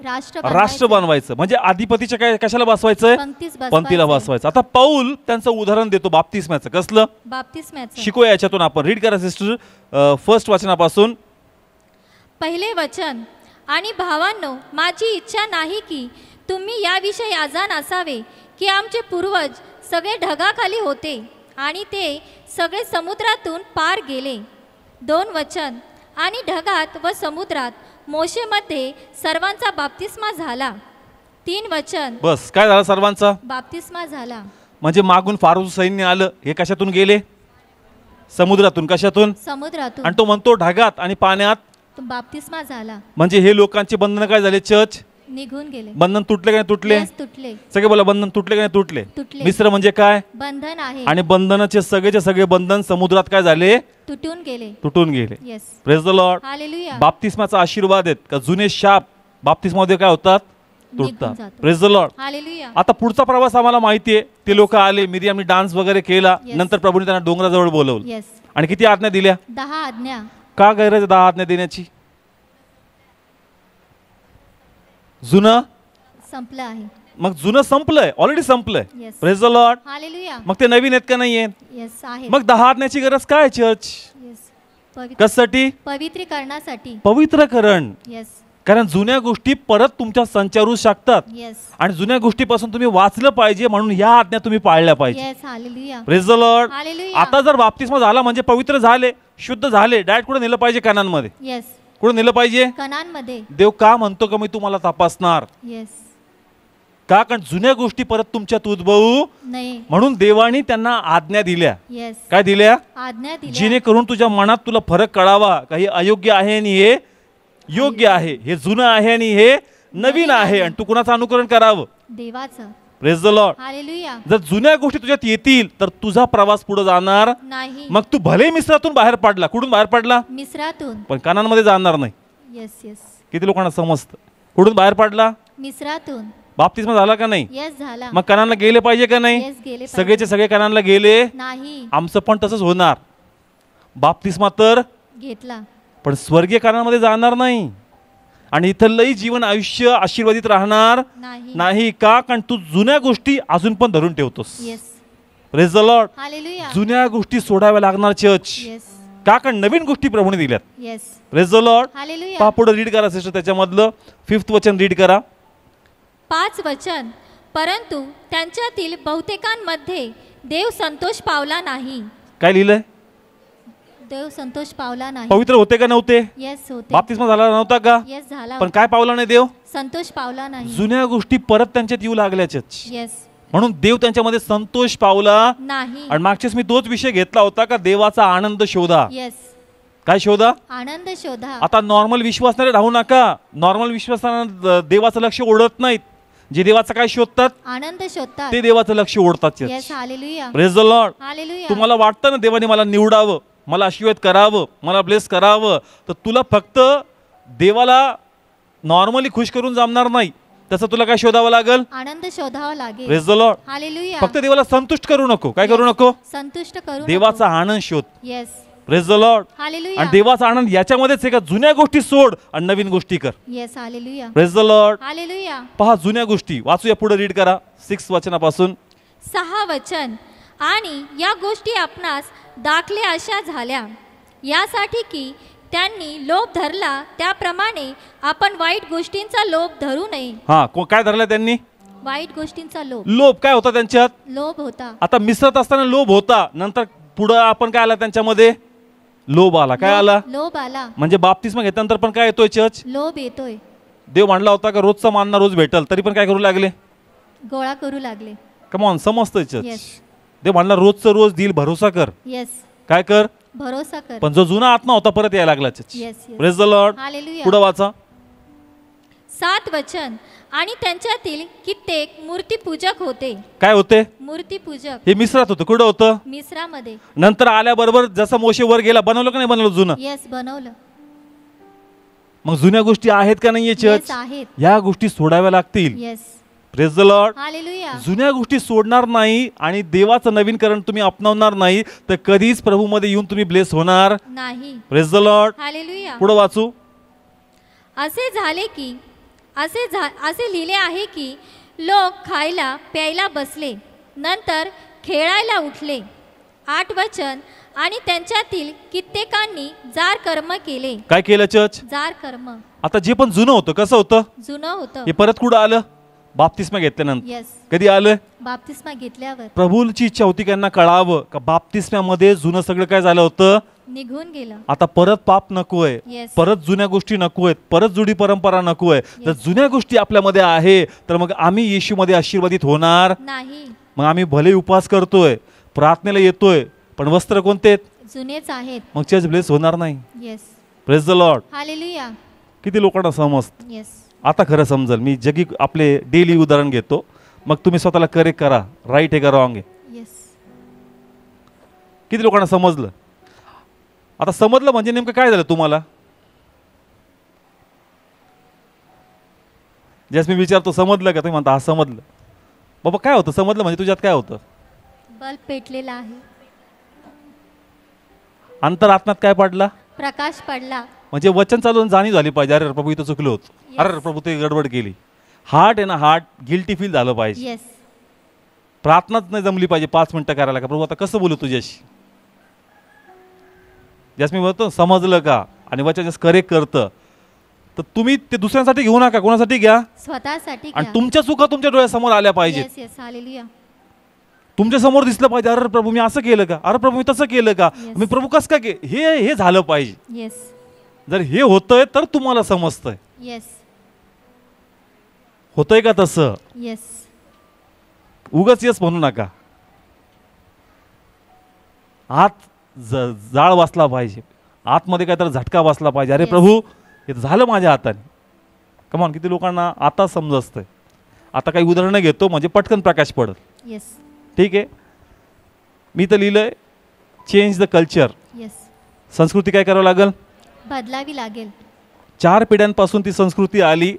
राष्ट्र बनवायचं. म्हणजे अधिपतीच्या काय कशाला बसवायचंय? पंक्तीला बसवायचं. आता पौल त्यांचं उदाहरण देतो बाप्तिस्म्याचं. कसलं? बाप्तिस्म्याचं. शिकूया याच्यातून आपण. रीड करा सिस्टर, फर्स्ट वचनापासून. पहिले वचन. आणि भावांनो, माझी इच्छा नाही की तुम्ही याविषयी अजाण असावे की आमचे पूर्वज सगळे ढगाखाली होते आणि ते सगळे समुद्रातून पार गेले. 2 वचन. आणि ढगात व समुद्रात मोशेमध्ये सर्वांचा बाप्तिस्मा झाला. 3 वचन. बस, काय झालं? सर्वांचा बाप्तिस्मा झाला. म्हणजे मागून फारूस सैन्य आलं. हे कशातून गेले? समुद्रातून. कशातून? समुद्रातून. आणि तो म्हणतो ढगात आणि पाण्यात बाप्तिस्मा झाला. म्हणजे हे लोकांचे बंधन काय झाले? चर्च निघून गेले. बंधन तुटले का नाही तुटले? Yes, तुटले. सगळे बोला, बंधन तुटले का नाही तुटले? तुटले. मिस्र म्हणजे काय? बंधन आहे. आणि बंधनाचे सगळेचे सगळे बंधन समुद्रात काय झाले? तुटून गेले. तुटून गेले. Yes. Praise the Lord. Hallelujah. बाप्तिस्माचा आशीर्वाद आहेत का जुने शाप बाप्तिस्मामध्ये काय होतात? निघून तुटतात. जातो. Praise the Lord. हालेलुया. आता पुढचा प्रवास आम्हाला माहिती आहे. ते लोक आले, मिरियामनी डान्स वगैरे केला. Yes. नंतर प्रभूने त्यांना डोंगराजवळ बोलवलं. येस. आणि किती आज्ञा दिल्या? 10 आज्ञा. का गैरज 10 आज्ञा देण्याची? जुनं संपलं आहे. मग जुनं संपलंय, ऑलरेडी संपलंय. Yes. Praise the Lord. Hallelujah. मग ते नवीन आहेत का नाहीये? येस आहे. मग 10 आज्ञाची गरज काय चर्च? येस. कशासाठी? पवित्रीकरणासाठी. पवित्रकरण. येस. कारण जुन्या गोष्टी परत तुमच्या संचारू शकतात. येस. आणि जुन्या गोष्टीपासून तुम्ही वाचलं पाहिजे, म्हणून ह्या आज्ञा तुम्ही पाळल्या पाहिजे. Yes. Hallelujah. Praise the Lord. Hallelujah. आता जर बाप्तिस्मा झाला म्हणजे पवित्र झाले, शुद्ध झाले, डायरेक्ट कुठे नेलं पाहिजे? कानांमध्ये. येस. कुठे नेलं पाहिजे? कनानमध्ये. देव का म्हणतो का मी तुम्हाला तपासणार? येस. का? कारण जुन्या गोष्टी परत तुमच्यात उद्भवू नाही. म्हणून देवानी त्यांना आज्ञा दिल्या. येस. काय दिल्या? आज्ञा दिल्या. जेणेकरून तुझ्या मनात तुला फरक कळावा. काही अयोग्य आहे आणि हे योग्य आहे, हे जुनं आहे आणि हे नवीन आहे, आणि तू कुणाचं अनुकरण करावं? देवाचं. Praise the Lord. हालेलुया. जर जुन्या गोष्टी तुझ्यात येतील तर तुझा प्रवास पुढे जाणार नाही. मग तू भले मिस्रातून बाहेर पडला, कुठून बाहेर पडला? मिस्रातून. पण कानांमध्ये जाणार नाही. येस. येस. किती लोकांना समजतं? कुठून बाहेर पडला? मिस्रातून. बाप्तिस्मा झाला का नाही? येस झाला. मग कानांना गेले पाहिजे का नाही? येस गेले पाहिजे. सगळेचे सगळे कानांना गेले. नाही. आमचं पण तसंच होणार. बाप्तिस्मा तर घेतला. पण स्वर्गीय कानांमध्ये जाणार नाही. आणि इथं लई जीवन आयुष्य आशीर्वादित राहणार नाही. नाही. का? कारण तू जुन्या गोष्टी अजून पण धरून ठेवतोस. Yes. Praise the Lord. Hallelujah. जुन्या गोष्टी सोडाव्या लागणार चर्च. येस. का? कारण नवीन गोष्टी प्रभूने दिल्यात. Yes. Praise the Lord. Hallelujah. पहा पुढे रीड करा सिस्टर, त्याच्यामधलं 5th वचन रीड करा. 5 वचन. परंतु त्यांच्यातील बहुतेकांमध्ये देव संतोष पावला नाही. काय लिहिलंय? देव संतोष पावला नाही. पवित्र होते का नव्हते? येस होते. बाप्तिस्मा झाला नव्हता का? येस झाला. पण काय पावला नाही देव? संतोष पावला नाही. जुन्या गोष्टी परत त्यांच्यात येऊ लागल्या चर्च. येस. म्हणून देव त्यांच्यामध्ये संतोष पावला नाही. आणि मागच्याच मी तोच विषय घेतला होता का देवाचा आनंद शोधा. येस. काय शोधा? आनंद शोधा. आता नॉर्मल विश्वासणारे राहू नका. नॉर्मल विश्वासानं देवाचं लक्ष ओढत नाहीत. जे देवाचं काय शोधतात आनंद शोधतात ते देवाचं लक्ष ओढतात. Yes. Hallelujah. Praise the Lord. Hallelujah. तुम्हाला वाटतं ना देवाने मला निवडावं, मला आशीर्वाद करावं, मला ब्लेस करावं, तर तुला फक्त देवाला नॉर्मली खुश करून जमणार नाही. तसं तुला काय शोधावं लागेल? आनंद शोधावा लागेल. Praise the Lord. हालेलुया. फक्त देवाला संतुष्ट करू नको. काय करू नको? संतुष्ट करू देवाचा आनंद शोध. Yes. Praise the Lord. Hallelujah. आणि देवाचा आनंद याच्यामध्येच आहे का जुन्या गोष्टी सोड आणि नवीन गोष्टी कर. Yes. Hallelujah. Praise the Lord. Hallelujah. पहा जुन्या गोष्टी वाचूया, पुढे रीड करा 6 वचनापासून. 6 वचन. आणि या गोष्टी आपणास दाखले अशा झाल्या यासाठी की त्यांनी लोभ धरला, त्याप्रमाणे आपण वाईट गोष्टींचा लोभ धरू नये. हा, काय धरलं त्यांनी? वाईट गोष्टींचा लोभ. लोभ काय होता त्यांच्यात? लोभ होता. आता मिसळत असताना लोभ होता, नंतर पुढं आपण काय आला त्यांच्यामध्ये? लोभ आला. काय आला? लोभ आला. म्हणजे बाप्तिस्मा घेतल्यानंतर पण काय येतोय चर्च? लोभ येतोय. देव म्हणला होता का रोजचा मानना रोज भेटल, तरी पण काय करू लागले? गोळा करू लागले. कमॉन, समजतंय चर्च. येस. देव म्हणला रोजचं रोज देईल, भरोसा कर. येस. काय कर? भरोसा कर. पण जो जुना आत्मा होता परत यायला लागला church. Yes. Praise the Lord. Hallelujah. पुढे वाचा. 7 वचन. आणि त्यांच्यातील कित्येक मूर्तीपूजक होते. काय होते? मूर्तीपूजक. हे मिस्रात होतं. कुठं होतं? मिस्रामध्ये. नंतर आल्याबरोबर जसं मोशे वर गेला, बनवलं का नाही बनवलं जुनं? येस, बनवलं. मग जुन्या गोष्टी आहेत का नाहीये येस, चर्च? आहेत. या गोष्टी सोडाव्या लागतील. Yes. Praise the Lord. Hallelujah. जुन्या गोष्टी सोडणार नाही आणि देवाचं नवीनकरण तुम्ही अपनावणार नाही तर कधीच प्रभूमध्ये येऊन तुम्ही ब्लेस होणार नाही. Praise the Lord. हालेलुया. पुढे वाचू. असे झाले की असे लिहिले आहे की लोक खायला प्यायला बसले, नंतर खेळायला उठले. 8 वचन. आणि त्यांच्यातील कित्येकांनी जार कर्म केले. काय केलं चर्च? जार कर्म. आता जे पण जुनं होतं कसं होतं? जुनं होतं. हे परत कुठं आलं? बाप्तिस्मा घेतल्यानंतर. येस. कधी आलं? बाप्तिस्मा घेतल्यावर. प्रभूची इच्छा होती की यांना कळावं का बाप्तिस्म्यामध्ये जुनं सगळं काय झालं होतं, निघून गेलं. आता परत पाप नकोय, Yes. परत जुन्या गोष्टी नकोयत, परत जुडी परंपरा नकोय. तर Yes. जुन्या गोष्टी आपल्यामध्ये आहे तर मग आम्ही येशूमध्ये आशीर्वादित होणार नाही. मग आम्ही भले उपवास करतोय, प्रार्थनेला येतोय, पण वस्त्र कोणते आहेत? जुनेच आहेत. मग चर्च ब्लेस होणार नाही. Yes. Praise the Lord. Hallelujah. किती लोकांना समजतं? येस. आता खरं समजल. मी जगी आपले डेली उदाहरण घेतो, मग तुम्ही स्वतःला करेक्ट करा, राईट आहे का रॉंग आहे. येस. किती लोकांना समजलं? आता समजलं म्हणजे नेमकं काय झालं तुम्हाला? ज्यास मी विचारतो समजलं का, तुम्ही म्हणता हा समजलं. बाबा काय होतं समजलं म्हणजे? तुझ्यात काय होतं? बल्ब पेटलेला आहे. अंतरात्म्यात काय पडला? प्रकाश पडला. म्हणजे वचन चालून जाणीव झाली पाहिजे, अरे प्रभू इथं चुकलो होतो, अरे प्रभू ते गडबड केली. हार्ट आहे ना, हार्ट गिल्टी फील झालं पाहिजे. येस. प्रार्थनाच नाही जमली पाहिजे 5 मिनिटं करायला का प्रभू आता कसं बोलू तुझ्याशी. ज्यास मी म्हणतो समजलं का आणि वचन जस करेक्ट करतं तर तुम्ही ते दुसऱ्यांसाठी घेऊ नका, कोणासाठी घ्या? स्वतःसाठी आणि घ्या. तुमच्या चुका तुमच्या डोळ्यासमोर आल्या पाहिजेत. येस. येस. हालेलुया. तुमच्या समोर दिसलं पाहिजे, अरे प्रभू मी असं केलं का, अरे प्रभू मी तसं केलं का, Yes. मी प्रभू कसं काय हे झालं पाहिजे. येस. जर हे होतंय तर तुम्हाला समजतंय. येस. होतंय का तसं? येस. उगाच येस म्हणू नका. आत जाळ वाचला पाहिजे, आतमध्ये काहीतरी झटका बसला पाहिजे. अरे Yes. प्रभू हे तर झालं माझ्या हाताने. कमान किती लोकांना आता समजतंय. आता काही उदाहरणं घेतो म्हणजे पटकन प्रकाश पडत. येस. ठीक आहे. मी तर लिहिलंय चेंज द कल्चर. येस. संस्कृती काय करावं लागेल? बदलावी लागेल. 4 पिढ्यांपासून ती संस्कृती आली,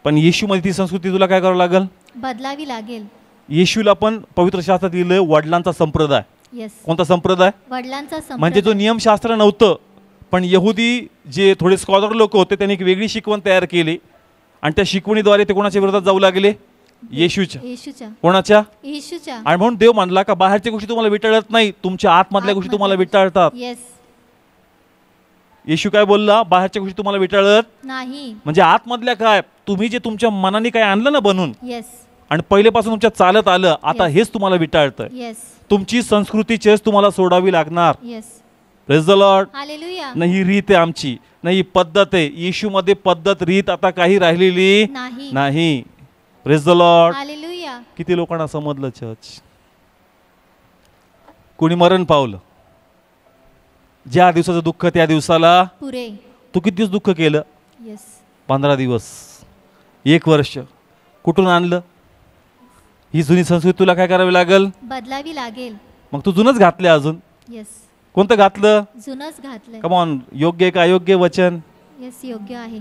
पण येशूमध्ये ती संस्कृती तुला काय करावं लागेल? बदलावी लागेल. येशूला पण पवित्र शास्त्रात लिहिलंय वडिलांचा संप्रदाय. येस. कोणता संप्रदाय? वडिलांचा म्हणजे जो नियमशास्त्र नव्हतं, पण यहुदी जे थोडे स्कॉलर लोक होते त्यांनी एक वेगळी शिकवण तयार केली आणि त्या शिकवणीद्वारे ते कोणाच्या विरोधात जाऊ लागले? येशूच्या. कोणाच्या? येशूच्या. आणि म्हणून देव म्हणला का बाहेरच्या गोष्टी तुम्हाला विटाळत नाही, तुमच्या आतमधल्या गोष्टी तुम्हाला विटाळतात. येस. येशू काय बोलला? बाहेरच्या गोष्टी तुम्हाला विटाळत नाही. म्हणजे आतमधल्या काय, तुम्ही जे तुमच्या मनाने काय आणलं ना बनून येस. आणि पहिलेपासून तुमच्यात चालत आलं, आता Yes. हेच तुम्हाला विटाळतं. येस. तुमची संस्कृतीचेच तुम्हाला सोडावी लागणार. Yes. Praise the Lord. Hallelujah. नाही ही रीत आहे आमची, नाही ही पद्धत आहे. येशूमध्ये पद्धत रीत आता काही राहिलेली नाही. नाही. Praise the Lord. हालेलुया. किती लोकांना समजलं चर्च? कोणी मरण पावलं, ज्या दिवसाचं दुःख त्या दिवसाला पुरे. तू किती दिवस दुःख केलं? येस. 15 दिवस, 1 वर्ष. कुठून आणलं? ही जुनी संस्कृती तुला काय करावी लागेल? बदलावी लागेल. मग तू जुनच घातले अजून. येस. कोणतं घातलं? जुनच घातलंय. कमॉन. योग्य आहे का अयोग्य वचन? येस. योग्य आहे.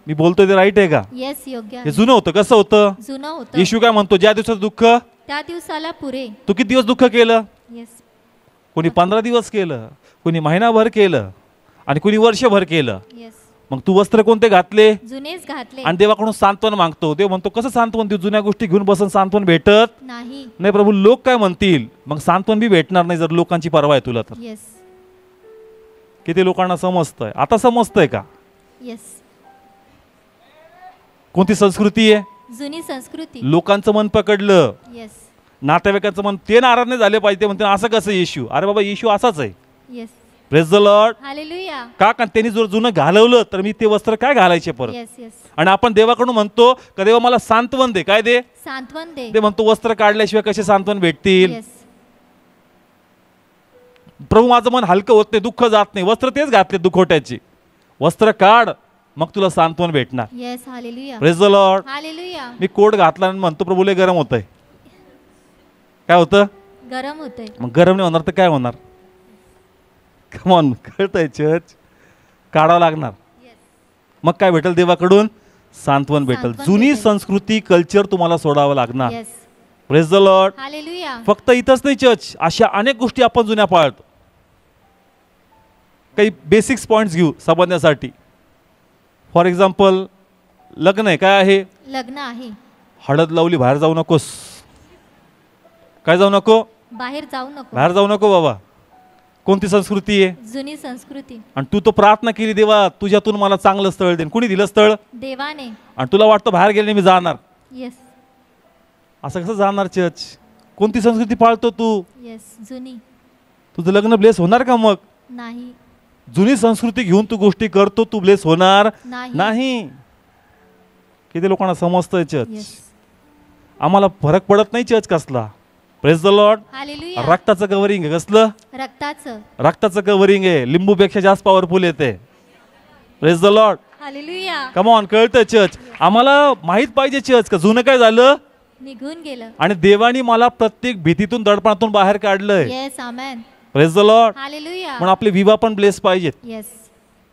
मी बोलतोय ते राईट आहे का? येस. योग्य हे आहे. जुनं होतं. कसं होतं? जुनं होतं. येशू काय म्हणतो? ज्या दिवसाचं दुःख त्या दिवसाला पुरे. तू किती दिवस दुःख केलं? येस. कोणी 15 दिवस केलं, कोणी महिनाभर केलं आणि कोणी वर्षभर केलं. येस. मग तू वस्त्र कोणते घातले? जुनेच घातले. आणि देवाकडून सांत्वन मागतो. देव म्हणतो कसं सांत्वन देऊ? जुन्या गोष्टी घेऊन बसून सांत्वन भेटत नाही. नाही प्रभू. लोक काय म्हणतील? मग सांत्वन बी भेटणार नाही जर लोकांची परवा आहे तुला तर. येस. किती लोकांना समजतंय? आता समजतंय का? येस. कोणती संस्कृती आहे? जुनी संस्कृती. लोकांचं मन पकडलं, येस. नातेवाईकांचं मन. ते नाराज नाही झाले पाहिजे. ते म्हणते असं कसं येशू? अरे बाबा येशू असाच आहे. Yes. Praise the Lord. Hallelujah. का? कारण त्यांनी जर जुनं घालवलं तर मी ते वस्त्र काय घालायचे परत? येस. येस. आणि आपण देवाकडून म्हणतो का देवा मला सांत्वन दे. काय दे? सांत्वन दे. ते म्हणतो वस्त्र काढल्याशिवाय कसे सांत्वन भेटतील? येस. प्रभू माझं मन हलकं होत नाही, दुःख जात नाही. वस्त्र तेच घातले दुखोट्याचे. वस्त्र काढ मग तुला सांत्वन भेटणार. Yes hallelujah. Praise the Lord. Hallelujah. मी कोट घातला आणि म्हणतो प्रभू लय गरम होतंय. काय होतं? गरम होतंय. मग गरम नाही होणार तर काय होणार? कमॉन, कळतंय चर्च, काढावं लागणार. मग काय भेटेल देवाकडून? सांत्वन भेटेल. सांत्वन जुनी भेटेल. संस्कृती कल्चर तुम्हाला सोडावं लागणार. Yes praise the Lord. Hallelujah. फक्त इथंच नाही चर्च, अशा अनेक गोष्टी आपण जुन्या पाळतो. काही बेसिक्स पॉइंट्स घेऊ समजण्यासाठी. फॉर एक्झाम्पल, लग्न आहे, काय आहे? लग्न आहे. हळद लावली, बाहेर जाऊ नकोस. काय जाऊ नको? बाहेर जाऊ नको. बाहेर जाऊ नको बाबा. कोणती संस्कृती आहे? जुनी संस्कृती. आणि तू तो प्रार्थना केली, देवा तुझ्यातून मला चांगलं स्थळ देईन. कुणी दिलं स्थळ? देवाने. आणि तुला वाटतं बाहेर गेले मी जाणार. येस असं कसं जाणार चर्च? कोणती संस्कृती पाळतो तू? येस जुनी. तुझं लग्न ब्लेस होणार का? मग नाही. जुनी संस्कृती घेऊन तू गोष्टी करतो, तू ब्लेस होणार नाही. किती लोकांना समजतंय चर्च? येस आम्हाला फरक पडत नाही चर्च कसला. Praise the Lord. हालेलुया. रक्ताचं कव्हरिंग आहे. कसलं? रक्ताचं. रक्ताचं कव्हरिंग आहे. लिंबूपेक्षा जास्त पॉवरफुल येते. Praise the Lord. Hallelujah. Come on, कळतं चर्च. आम्हाला माहित पाहिजे चर्च का जुनं काय झालं निघून गेलं. आणि देवानी मला प्रत्येक भीतीतून दडपणातून बाहेर काढलंय. Yes amen. Praise the Lord. Hallelujah. म्हणून आपले विवाह पण ब्लेस पाहिजेत. Yes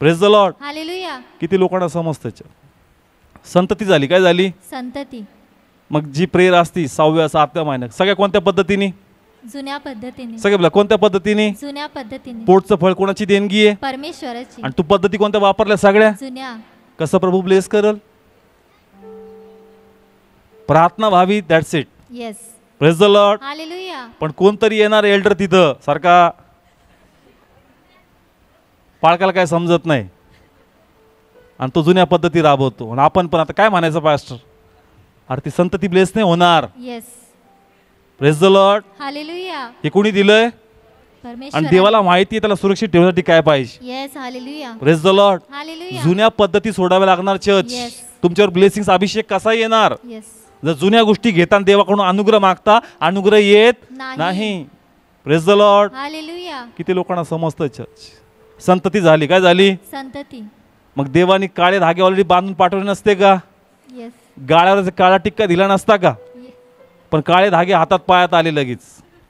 praise the Lord. Hallelujah. किती लोकांना समजतं चर्च? संतती झाली. काय झाली? संतती. मग जी प्रेयर असती 6व्या 7व्या महिन्यात, सगळ्या कोणत्या पद्धतीने? जुन्या पद्धतीने. सगळ्या कोणत्या पद्धतीने? जुन्या पद्धतीने. पोटचं फळ कोणाची देणगी आहे? परमेश्वराची. आणि तू पद्धती कोणत्या वापरल्या? सगळ्या. जुन्या. कसं प्रभू ब्लेस करल? प्रार्थना व्हावी, that's it. Yes praise the Lord. Hallelujah. पण कोणतरी येणार एल्डर तिथं सारखा, पाळकाला काय समजत नाही आणि तो जुन्या पद्धती राबवतो. आणि आपण पण आता काय म्हणायचं पास्टर? अरे ती संतती ब्लेस नाही होणार. Yes praise the Lord. Hallelujah. हे कोणी दिलंय? परमेश्वर. आणि देवाला माहिती आहे त्याला सुरक्षित ठेवण्यासाठी काय पाहिजे. Yes hallelujah. Praise the Lord. Hallelujah. जुन्या पद्धती सोडाव्या लागणार चर्च. Yes. तुमच्यावर ब्लेसिंग्स अभिषेक कसा येणार? येस जर जुन्या गोष्टी घेताना देवाकडून अनुग्रह मागता, अनुग्रह येत नाही. Praise the Lord. हालेलुया. किती लोकांना समजतं चर्च? संतती झाली. काय झाली? संतती. मग देवानी काळे धागे ऑलरेडी बांधून पाठवले नसते का? येस गाळ्यावर काळा टिक्का दिला नसता का? पण काळे धागे हातात पायात आले लगेच.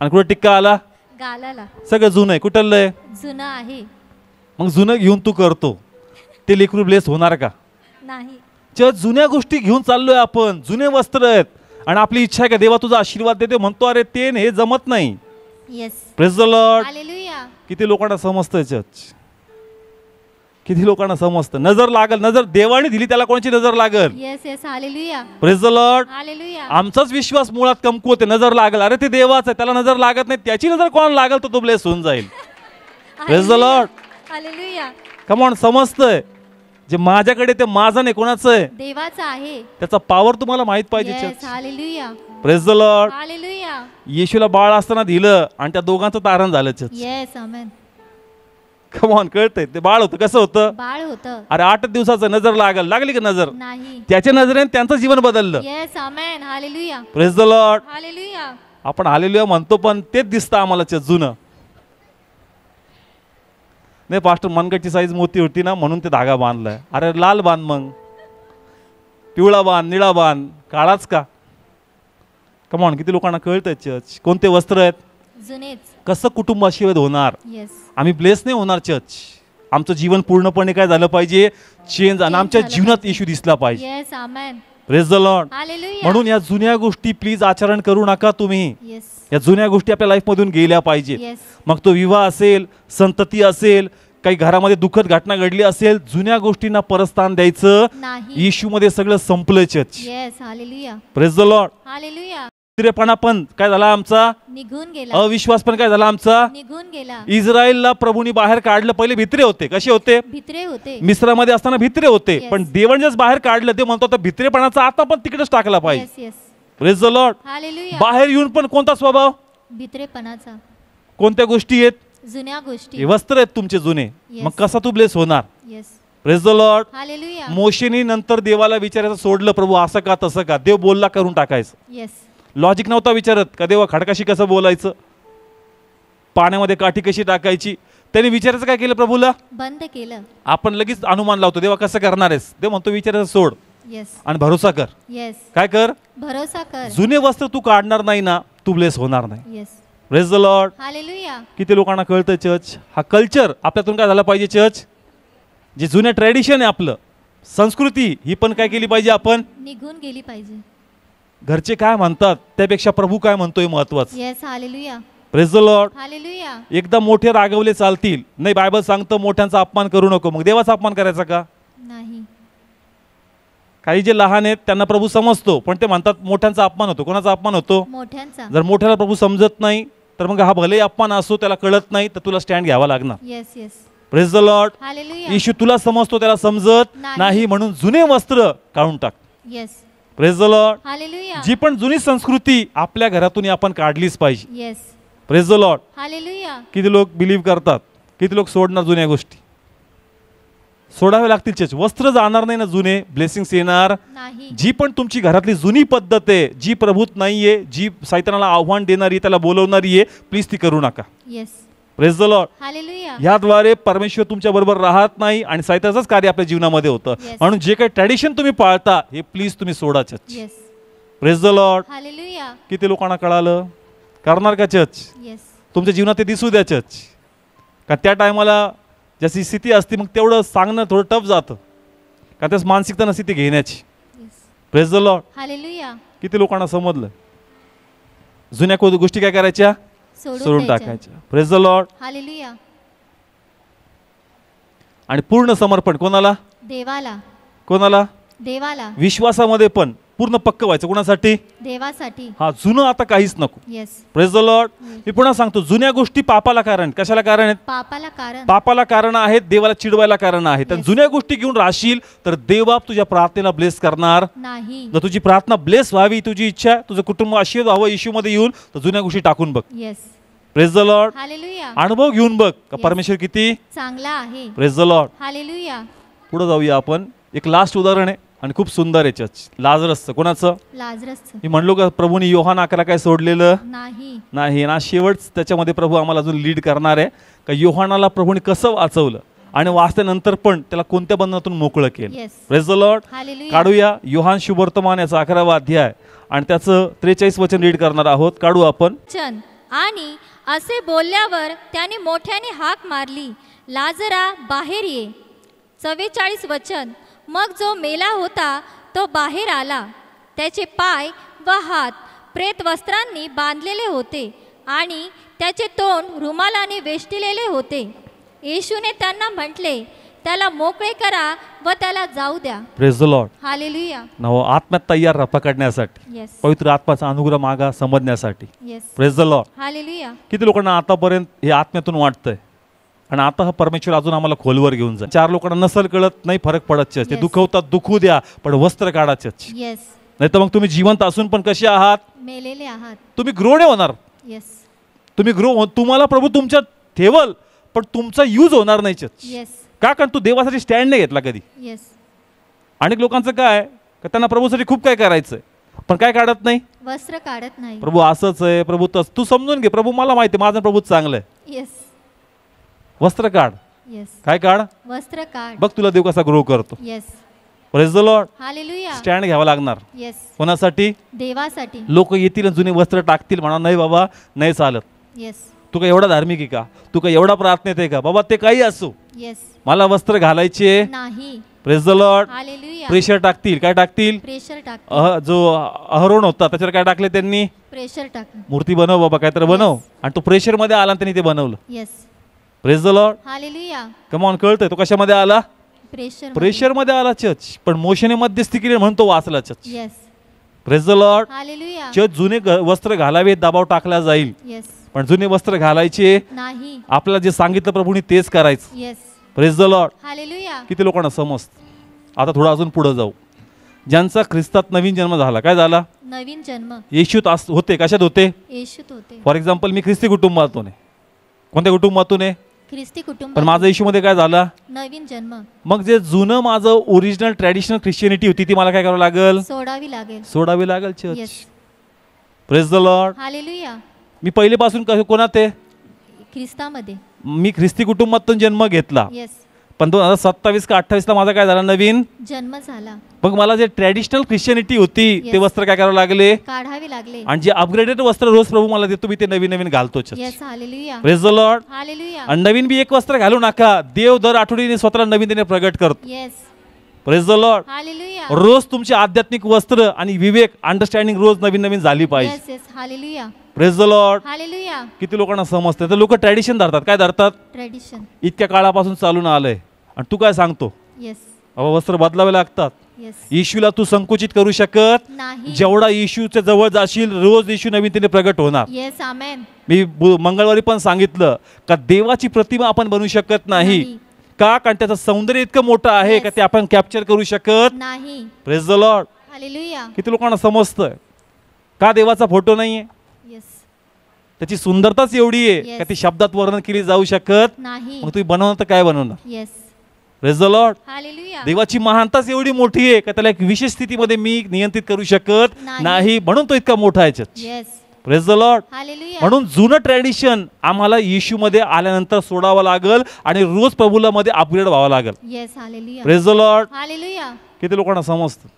आणि कुठे टिक्का आला? गालाला. सगळं जुनं आहे. कुठलं आहे? जुनं आहे. मग जुनं घेऊन तू करतो, ते लेकरू ब्लेस होणार का? नाही. चर्च, जुन्या गोष्टी घेऊन चाललोय आपण. जुने वस्त्र आहेत आणि आपली इच्छा आहे का देवा तुझा आशीर्वाद देते, म्हणतो अरे ते हे जमत नाही. Yes praise the Lord. Hallelujah. किती लोकांना समजतंय चर्च? किती लोकांना समजतं? नजर लागल. नजर देवाने दिली, त्याला कोणाची नजर लागल? Yes yes hallelujah. Praise the Lord. Hallelujah. आमचाच विश्वास मुळात कमकुवत आहे. नजर लागल. अरे ते देवाचं आहे, त्याला नजर लागत नाही. त्याची नजर कोणाला लागल तर तो ब्लेस होऊन जाईल. Praise the Lord. Hallelujah. Come on, समजतंय? जे माझ्याकडे ते माझं नाही, कोणाचं आहे? देवाचा आहे. त्याचा पॉवर तुम्हाला माहित पाहिजे yes church. Hallelujah. Praise the Lord. Hallelujah. येशूला बाळ असताना दिलं आणि त्या दोघांचं तारण झालं church. Yes amen. Come on, कळतंय? ते बाळ होतं. कसं होतं? बाळ होतं. अरे 8 दिवसाचं. नजर लागली का नजर? नाही. त्याच्या नजरेने त्यांचं जीवन बदललं. Yes amen. Hallelujah. Praise the Lord. Hallelujah. आपण हालेलुया म्हणतो पण तेच दिसतं आम्हाला चर्च जुनं. नाही पास्टर, मनगटची साईज मोठी होती ना म्हणून ते धागा बांधलाय. अरे लाल बांध, मग पिवळा बांध, निळा बांध, काळाच का? कमॉन, किती लोकांना कळतंय चर्च? कोणते वस्त्र आहेत? जुनेच. कसं कुटुंब आशीर्वाद होणार? येस आम्ही ब्लेस नाही होणार चर्च. आमचं जीवन पूर्णपणे काय झालं पाहिजे? चेंज. आणि आमच्या झालं जीवनात पाहिजे. येशू दिसला पाहिजे. Yes amen. Praise the Lord. Hallelujah. म्हणून या जुन्या गोष्टी प्लीज आचरण करू नका तुम्ही. येस या जुन्या गोष्टी आपल्या लाईफमधून गेल्या पाहिजेत. येस मग तो विवाह असेल, संतती असेल, काही घरामध्ये दुःखद घटना घडली असेल, जुन्या गोष्टींना परस्थान द्यायचं. नाही. येशूमध्ये सगळं संपलं church. Yes hallelujah. Praise the Lord. Hallelujah. भित्रेपणा पण काय झाला आमचा? निघून गेला. अविश्वास पण काय झाला आमचा? निघून गेला. इस्रायलला प्रभूनी बाहेर काढलं. पहिले भित्रे होते. कसे होते? भित्रे होते. मिस्रामध्ये असताना भित्रे होते. Yes. पण देवाने बाहेर काढलं, ते म्हणतो आता भित्रेपणाचा आता पण तिकडेच टाकला पाहिजे. Yes yes praise the Lord. Hallelujah. बाहेर येऊन पण कोणता स्वभाव? भित्रेपणाचा. कोणत्या गोष्टी आहेत? जुन्या गोष्टी. हे वस्त्र आहेत तुमचे जुने. Yes. मग कसा तू ब्लेस होणार? Yes praise the Lord. Hallelujah. मोशेनी नंतर देवाला विचारायचं सोडलं, प्रभू असं का तसं का? देव बोलला करून टाकायचं. येस लॉजिक नव्हता विचारत का देवा खडकाशी कसं बोलायचं, पाण्यामध्ये काठी कशी टाकायची. त्याने विचारायचं काय केलं प्रभूला? बंद केलं. आपण लगेच अनुमान लावतो, देवा कसं करणार आहेस? देव म्हणतो विचारायचं सोड येस आणि भरोसा कर. येस काय कर? भरोसा कर. जुने वस्त्र तू काढणार नाही ना, तू ब्लेस होणार नाही. Yes praise the Lord. Hallelujah. किती लोकांना कळतं चर्च हा कल्चर आपल्यातून काय झाला पाहिजे? चर्च जे जुने ट्रेडिशन आहे आपलं, संस्कृती ही पण काय केली पाहिजे? आपण निघून गेली पाहिजे. घरचे काय म्हणतात त्यापेक्षा प्रभू काय म्हणतोय महत्वाचं. Yes hallelujah. Praise the Lord. Hallelujah. एकदा मोठे रागवले चालतील नाही, बायबल सांगतं मोठ्यांचा अपमान करू नको. मग देवाचा अपमान करायचा का? नाही. काही जे लहान आहेत त्यांना प्रभू समजतो, पण ते म्हणतात मोठ्यांचा अपमान होतो. कोणाचा अपमान होतो? मोठ्यांचा. जर मोठ्याला प्रभू समजत नाही तर मग हा भले अपमान असो, त्याला कळत नाही तर तुला स्टँड घ्यावा लागणार. Yes yes praise the Lord. Hallelujah. येशू तुला समजतो, त्याला समजत नाही. नाही, म्हणून जुने वस्त्र काढून टाक. Yes praise the Lord. Hallelujah. जी पण जुनी संस्कृती आपल्या घरातून आपण काढलीच पाहिजे. Yes praise the Lord. Hallelujah. किती लोक बिलीव्ह करतात, किती लोक सोडणार जुन्या गोष्टी? सोडावे लागतील. चर्च वस्त्र जाणार नाही ना, जुने ब्लेसिंग्स येणार नाही. जी पण तुमची घरातली जुनी पद्धत आहे, जी प्रभूत नाहीये, जी सैतानाला आव्हान देणारी, त्याला बोलवणारी आहे, प्लीज ती करू नका. Yes praise the Lord. Hallelujah. याद्वारे परमेश्वर तुमच्या बरोबर राहत नाही आणि सैतानाचंच कार्य आपल्या जीवनामध्ये होतं. Yes. म्हणून जे काही ट्रॅडिशन तुम्ही पाळता हे प्लीज तुम्ही सोडा. Church yes praise the Lord. Hallelujah. किती लोकांना कळालं? करणार का चर्च? येस तुमच्या जीवनात ते दिसू द्या चर्च. का त्या टायमाला जशी स्थिती असते मग तेवढं सांगणं थोडं टफ जातं, का त्याच मानसिकता नसते ती घेण्याची. Yes praise the Lord. Hallelujah. किती लोकांना समजलं? जुन्या गोष्टी काय करायच्या? सोडून द्यायच्या. टाकायच्या. Praise the Lord. हालेलुया. आणि पूर्ण समर्पण कोणाला? देवाला. कोणाला? देवाला. विश्वासामध्ये पण पूर्ण पक्क व्हायचं. कोणासाठी? देवासाठी. हा जुनं आता काहीच नको. Yes praise the lord. मी पुन्हा सांगतो, जुन्या गोष्टी पापाला कारण. कशाला कारण आहेत? पापाला कारण. पापाला कारण आहेत, देवाला चिडवायला कारण आहेत. आणि Yes. जुन्या गोष्टी घेऊन राहशील तर देवबाप तुझ्या प्रार्थनेला ब्लेस करणार नाही. जर तुझी प्रार्थना ब्लेस व्हावी, तुझी इच्छा आहे, तुझं कुटुंब आशीर्वाद व्हावं येशूमध्ये येऊन, तर जुन्या गोष्टी टाकून बघ. Yes praise the Lord. Hallelujah. अनुभव घेऊन बघ का Yes. परमेश्वर किती चांगला आहे. Praise the Lord. हालेलुया. पुढे जाऊया आपण. एक लास्ट उदाहरण आहे आणि खूप सुंदर आहे चर्च. लाजरसचं. कोणाचं? लाजरसचं. मी म्हणलो का प्रभूने योहान 11 काय सोडलेलं नाही. नाही ना. शेवट त्याच्यामध्ये प्रभू आम्हाला अजून लीड करणार आहे का योहानाला प्रभूने कसं वाचवलं आणि वाचल्यानंतर पण त्याला कोणत्या बंधनातून मोकळं केलं. Yes praise the Lord. Hallelujah. काढूया योहान शुभवर्तमान याचा 11वा अध्याय आणि त्याचं 43 वचन रीड करणार आहोत. काढू आपण. वचन. आणि असे बोलल्यावर त्याने मोठ्याने हाक मारली, लाजरा बाहेर ये. 44 वचन. मग जो मेला होता तो बाहेर आला. त्याचे पाय व हात प्रेत वस्त्रांनी बांधलेले होते आणि त्याचे तोंड रुमालाने वेष्टिलेले होते. येशूने त्यांना म्हटले, त्याला मोकळे करा व त्याला जाऊ द्या. Praise the Lord. हालेलुया. नव आत्म्यात तयार राहा पकडण्यासाठी, येस पवित्र आत्माचा अनुग्रह मागा समजण्यासाठी. Yes praise the Lord. Hallelujah. किती लोकांना आतापर्यंत हे आत्म्यातून वाटतंय आणि आता हा परमेश्वर अजून आम्हाला खोलवर घेऊन जा. 4 लोकांना नसल कळत नाही, फरक पडत चर्च. ते Yes. दुखवतात, दुखू द्या, पण वस्त्र काढा चर्च. येस नाही तर मग तुम्ही जिवंत असून पण कसे आहात? मेलेले आहात. तुम्ही ग्रो नाही होणार. येस तुम्ही ग्रो तुम्हाला प्रभू तुमच्यात ठेवल पण तुमचा यूज होणार नाही चर्च. येस का? कारण तू देवासाठी स्टँड नाही घेतला कधी. येस अनेक लोकांचं काय का त्यांना प्रभूसाठी खूप काय करायचंय पण काय काढत नाही. वस्त्र काढत नाही. प्रभू असंच आहे, प्रभू तस. तू समजून घे, प्रभू मला माहिती आहे माझं प्रभू चांगलं आहे. येस वस्त्र काढ. येस काय काढ? वस्त्र काढ. बघ तुला देव कसा ग्रो करतो. Yes praise the Lord. Hallelujah. Stand घ्यावा लागणार. येस कोणासाठी? देवासाठी. लोक येतील आणि जुने वस्त्र टाकतील, म्हणा नाही बाबा नाही चालत. येस तू काय एवढा धार्मिक आहे का? तू काय एवढा प्रार्थनेत आहे का? बाबा ते काही असो, येस मला वस्त्र घालायचे. नाही. Praise the Lord. Hallelujah. Pressure टाकतील. काय टाकतील? प्रेशर टाक. जो अहरोन होता त्याच्यावर काय टाकले त्यांनी? प्रेशर टाक. मूर्ती बनव बाबा, काहीतरी बनव. आणि तो प्रेशर मध्ये आला आणि त्यांनी ते बनवलं. Yes praise the Lord. Hallelujah. Come on, कळतंय तो कशामध्ये आला? प्रेशर. प्रेशर मध्ये आला चर्च, पण मोशेने मध्यस्थी केली म्हणून तो वाचला church. Yes praise the Lord. Hallelujah. Church जुने वस्त्र घालावे दबाव टाकला जाईल, येस पण जुने वस्त्र घालायचे नाही. आपल्याला जे सांगितलं प्रभूने तेच करायचं. Yes praise the Lord. Hallelujah. किती लोकांना समजतं? आता थोडं अजून पुढे जाऊ. ज्यांचा ख्रिस्तात नवीन जन्म झाला, काय झाला? नवीन जन्म. येशूत होते. कशात होते? येशूत होते. फॉर एक्झाम्पल मी ख्रिस्ती कुटुंबातून आहे. कोणत्या कुटुंबातून आहे? ख्रिस्ती कुटुंब. पण माझं येशूमध्ये काय झाला? नवीन जन्म. मग जे जुनं माझं ओरिजिनल ट्रॅडिशनल ख्रिश्चियनिटी होती ती मला काय करावं लागेल? सोडावी लागेल. सोडावी लागेल church. Yes praise the Lord. Hallelujah. मी पहिलेपासून कोणात आहे? ख्रिस्तामध्ये. मी ख्रिस्ती कुटुंबातून जन्म घेतला, येस, पण 2027 का 28ला माझा काय झाला, नवीन. जन्म झाला, मग मला जे ट्रॅडिशनल ख्रिश्चनिटी होती Yes. ते वस्त्र काय करावं लागले, काढावे लागले. आणि जे अपग्रेडेड वस्त्र रोज प्रभू मला देतो मी ते नवीन नवीन घालतो. Yes, hallelujah, praise the Lord. Hallelujah, आणि नवीन बी एक वस्त्र घालू नका, देव दर आठवड्याने स्वतःला नवीन त्याने प्रगट करतो. Yes, praise the Lord. Hallelujah, रोज तुमचे आध्यात्मिक वस्त्र आणि विवेक अंडरस्टँडिंग रोज नवीन नवीन झाली पाहिजे. Yes, yes, hallelujah, praise the Lord. Hallelujah. किती लोकांना समजतं, तर लोक ट्रॅडिशन धरतात. काय धरतात, ट्रेडिशन. इतक्या काळापासून चालून आलंय, आणि तू काय सांगतो, येस, अहो वस्त्र बदलावे लागतात. येस, येशूला तू संकुचित करू शकत नाही. जेवढा येशूच्या जवळ जाशील रोज येशू नवीन तिने प्रगट होणार. येस, आमेन. मी मंगळवारी पण सांगितलं का देवाची प्रतिमा आपण बनवू शकत नाही. नाही. का, कारण त्याचं सौंदर्य इतकं मोठं आहे Yes. का ते आपण कॅप्चर करू शकत. नाही. Praise the Lord. हालेलुया. किती लोकांना समजतंय का देवाचा फोटो नाहीये, येस, त्याची सुंदरताच एवढी आहे Yes. का ती शब्दात वर्णन केली जाऊ शकत. नाही. मग तुम्ही बनवणार तर काय बनवणार. Yes, praise the Lord. Hallelujah. देवाची महानताच एवढी मोठी आहे का त्याला एक विशेष स्थितीमध्ये मी नियंत्रित करू शकत नाही. नाही, म्हणून तो इतका मोठा आहे church. Yes, praise the Lord. Hallelujah. म्हणून जुनं ट्रॅडिशन आम्हाला येशूमध्ये आल्यानंतर सोडावं लागल आणि रोज प्रभूला मध्ये अपग्रेड व्हावं लागल. Yes, hallelujah. Praise the Lord. Hallelujah. किती लोकांना समजतं.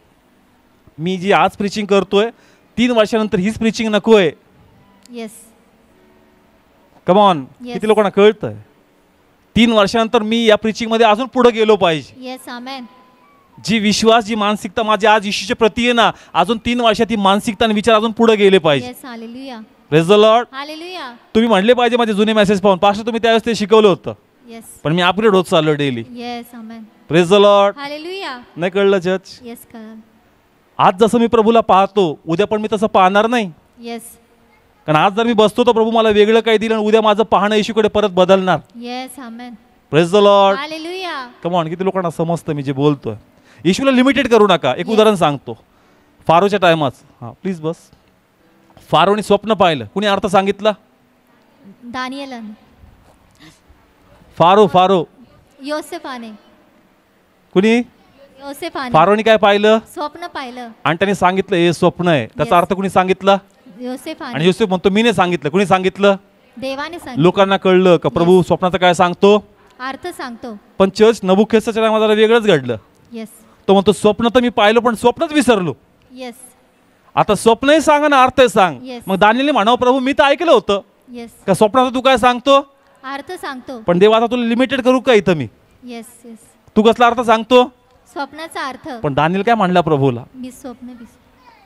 मी जी आज प्रीचिंग करतोय 3 वर्षानंतर हीच प्रीचिंग नकोय. Yes, come on. Yes. किती लोकांना कळतंय 3 वर्षानंतर मी या प्रीचिंग मध्ये अजून पुढे गेलो पाहिजे. येस, आमेन. जी विश्वास जी मानसिकता माझी आज येशूच्या प्रती आहे ना, अजून 3 वर्षात ती मानसिकता आणि विचार अजून पुढे गेले पाहिजे. Yes, hallelujah. Praise the Lord. Hallelujah. तुम्ही म्हणले पाहिजे माझे जुने मेसेज पाहून, पास्टर तुम्ही त्यावेळेस ते शिकवलं होतं, येस, पण मी अपग्रेड होत चाललो daily. Yes, amen. Praise the Lord. Hallelujah. नाही कळलं चर्च. येस, कळालं. आज जसं मी प्रभूला पाहतो उद्या पण मी तसं पाहणार नाही. येस, कारण आज जर मी बसतो तर प्रभू मला वेगळं काही दिलं आणि उद्या माझं पाहणं येशूकडे परत बदलणार. Yes, amen. Praise the Lord. Hallelujah. Come on. किती लोकांना समजतं मी जे बोलतोय. येशूला लिमिटेड करू नका. एक Yes. उदाहरण सांगतो. फारोच्या टायमात, हां प्लीज बस. फारोने स्वप्न पाहिलं, कुणी अर्थ सांगितला. दानिएलन. फारो योसेफाने. कुणी. योसेफाने फारोने काय पाहिलं स्वप्न पाहिलं. आणि त्याने सांगितलं हे स्वप्न आहे. त्याचा Yes. अर्थ कुणी सांगितला. आणि योसेफाने. योसेफ म्हणतो मी नाही सांगितलं. कुणी सांगितलं. देवाने सांगितलं. लोकांना कळलं का प्रभू Yes. स्वप्नाचं काय सांगतो. अर्थ सांगतो. पण चर्च नबुकद्नेस्सरच्या टायमात जरा वेगळंच घडलं. येस, तो म्हणतो स्वप्न तर मी पाहिलं पण स्वप्नच विसरलो. येस, आता स्वप्नही सांग आणि अर्थही सांग. Yes. मग दानिएलने म्हणावं प्रभू मी तर ऐकलं होतं येस, का स्वप्नाचं तू काय सांगतो, अर्थ सांगतो. पण देवा आता तुला लिमिटेड करू का इथं मी. येस, येस, तू कसला अर्थ सांगतो. स्वप्नाचा अर्थ. पण दानिएल काय म्हणला प्रभूला, मी स्वप्न दिस.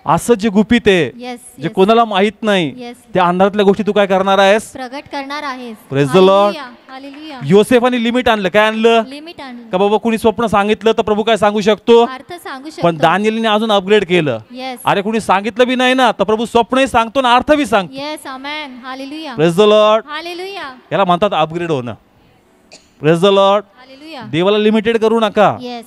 असं जे गुपित आहे येस, जे कोणाला माहित नाही येस, त्या अंधारातल्या गोष्टी तू काय करणार आहेस. प्रगट करणार आहेस. Praise the Lord. Hallelujah, hallelujah. योसेफाने लिमिट आणलं. काय आणलं लिमिट आणलं. का बाबा कुणी स्वप्न सांगितलं तर प्रभू काय सांगू शकतो. अर्थ सांगू शकतो. पण दानिएलने अजून अपग्रेड केलं. येस, अरे कुणी सांगितलं बी नाही ना तर प्रभू स्वप्नही सांगतो ना अर्थ बी सांगतो. Yes, amen. Hallelujah, praise the Lord. Hallelujah, याला म्हणतात अपग्रेड होणं. Praise the Lord. हालेलुया. देवाला लिमिटेड करू नका. येस,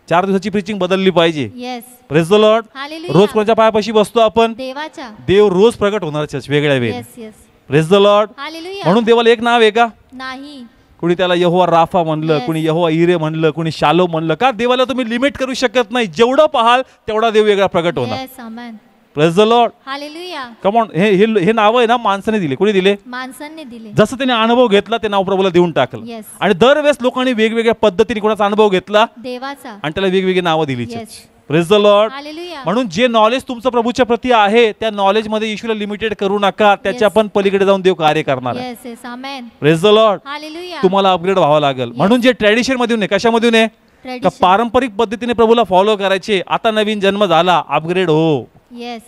4 दिवसाची प्रीचिंग बदलली पाहिजे. Yes, praise the Lord. Hallelujah. रोज कोणाच्या पायापाशी बसतो आपण. देवाच्या. देव रोज प्रगट होणार चर्च वेगळ्या वेळी. Yes, yes, praise the Lord. Hallelujah. म्हणून देवाला एक नाव आहे का. नाही. कुणी त्याला यहोवा राफा म्हणलं, Yes. कुणी यहोवा इरे म्हणलं, कुणी शालो म्हणलं. का देवाला तुम्ही लिमिट करू शकत नाही. जेवढं पाहाल तेवढा देव वेगळा प्रगट होणार. Yes, amen. Praise the Lord. Hallelujah. Come on. हे नाव आहे ना माणसाने दिले. कुणी दिले. माणसांनी दिले. जसं त्याने अनुभव घेतला ते नाव प्रभूला देऊन टाकलं. येस, आणि दरवेळेस लोकांनी वेगवेगळ्या पद्धतीने कोणाचा अनुभव घेतला देवाचा. आणि त्याला वेगवेगळी नावं दिली. Yes, praise the Lord. Hallelujah. म्हणून जे नॉलेज तुमचं प्रभूच्या प्रती आहे त्या नॉलेज मध्ये येशूला लिमिटेड करू नका. त्याच्या Yes. पण पलीकडे जाऊन देव कार्य करणार आहे. Yes, yes, amen. Praise the Lord. Hallelujah. तुम्हाला अपग्रेड व्हावं लागेल. म्हणून जे ट्रॅडिशन मधून आहे कशामधून आहे का ट्रेडिशन. पारंपरिक पद्धतीने प्रभूला फॉलो करायचे. आता नवीन जन्म झाला अपग्रेड हो. Yes,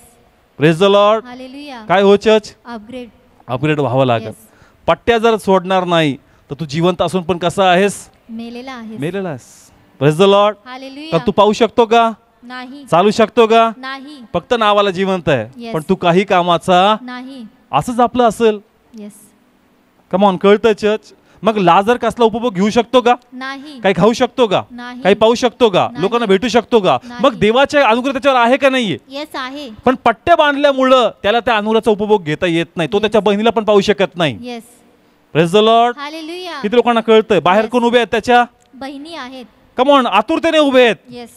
praise the Lord. Hallelujah. काय हो चर्च अपग्रेड. अपग्रेड व्हावं लागेल. Yes. पट्ट्या जर सोडणार नाही तर तू जिवंत असून पण कसा आहेस. मेलेला आहे. मेलेला आहेस. Praise the Lord. हालेलुया. का तू पाहू शकतो का, नाही. चालू शकतो का. नाही. फक्त नावाला जिवंत आहे. Yes. पण तू काही कामाचा नाही. असंच आपलं असेल. Yes, come on. कळतं चर्च. मग लाजर कसला उपभोग घेऊ शकतो का, नाही. काही खाऊ शकतो का, नाही. काही पाहू शकतो का, नाही. लोकांना भेटू शकतो का. नाही. मग देवाच्या अनुग्रह त्याच्यावर आहे का नाहीये. येस, आहे. पण पट्ट्या बांधल्यामुळं त्याला त्या अनुग्रहाचा उपभोग घेता येत नाही. तो Yes. त्याच्या बहिणीला पण पाहू शकत नाही. Yes, praise the Lord. Hallelujah. किती लोकांना कळतंय. बाहेर Yes. कोण उभे आहेत त्याच्या. बहिणी आहेत. कमॉन. आतुरतेने उभे आहेत येस,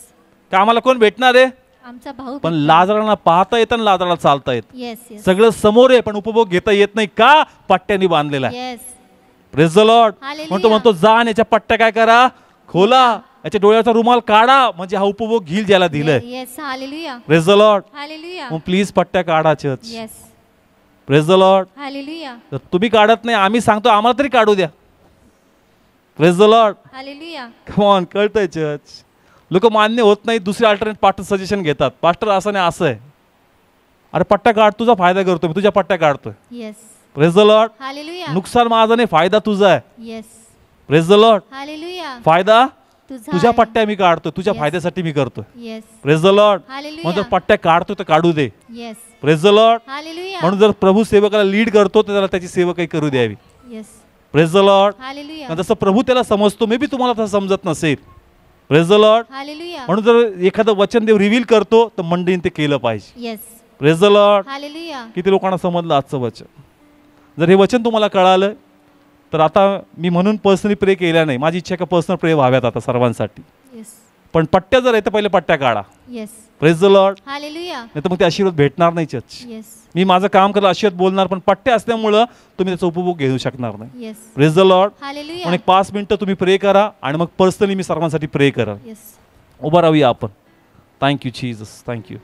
का आम्हाला कोण भेटणार आहे. आमचा भाऊ. पण लाजरांना पाहता येतं आणि लाजराला चालता येत. येस, येस, सगळं समोर आहे पण उपभोग घेता येत नाही. का पट्ट्यांनी बांधलेला आहे. Yes, praise the Lord. Hallelujah. म्हणतो जा आणि याच्या पट्ट्या काय करा, खोला, याच्या डोळ्याचा रुमाल काढा, म्हणजे हा उपभोग घेईल ज्याला दिलंय. Yes hallelujah. Praise the Lord. Hallelujah. मग प्लीज पट्ट्या काढा church. Yes praise the Lord. Hallelujah. तर तुम्ही काढत नाही, आम्ही सांगतो आम्हाला तरी काढू द्या. Praise the Lord. Hallelujah. Come on, कळतंय चर्च. लोक मान्य होत नाही, दुसरे अल्टरनेट पास्टर सजेशन घेतात. पास्टर असं नाही, असं आहे. अरे पट्ट्या काढ, तुझा फायदा करतो मी, तुझ्या पट्ट्या काढतोय. Yes praise the Lord. Hallelujah. नुकसान माझं नाही, फायदा तुझा आहे. Yes praise the Lord. Hallelujah. फायदा तुझ्या आहे. पट्ट्या मी काढतोय, तुझ्या Yes. फायद्यासाठी मी करतोय. Yes praise the Lord. Hallelujah. म्हणून जर पट्ट्या काढतोय तर काढू दे. Yes praise the Lord. Hallelujah. म्हणून जर प्रभू सेवकाला लीड करतो तर त्याला त्याची सेवा काही करू द्यावी. Yes praise the Lord. Hallelujah. जसं प्रभू त्याला समजतो, मे बी तुम्हाला तसं समजत नसेल. Praise the Lord. हालेलुया. म्हणून जर एखादं वचन देव रिव्हील करतो तर मंडळीने ते केलं पाहिजे. Yes praise the Lord. Hallelujah. किती लोकांना समजलं आजचं वचन. जर हे वचन तुम्हाला कळालं तर आता मी म्हणून पर्सनली प्रे केल्या नाही, माझी इच्छा आहे का पर्सनल प्रे व्हाव्यात आता सर्वांसाठी. येस पण पट्ट्या जर आहे तर पहिले पट्ट्या काढा. Yes praise the Lord. Hallelujah. नाही तर मग ते आशीर्वाद भेटणार नाही चर्च. येस मी माझं काम करलं आशीर्वाद बोलणार, पण पट्ट्या असल्यामुळं तुम्ही त्याचा उपभोग घेऊ शकणार नाही. Yes praise the Lord. Hallelujah. पण एक 5 मिनिटं तुम्ही प्रे करा आणि मग पर्सनली मी सर्वांसाठी प्रे करा. येस उभा राहूया आपण. Thank you Jesus, thank you.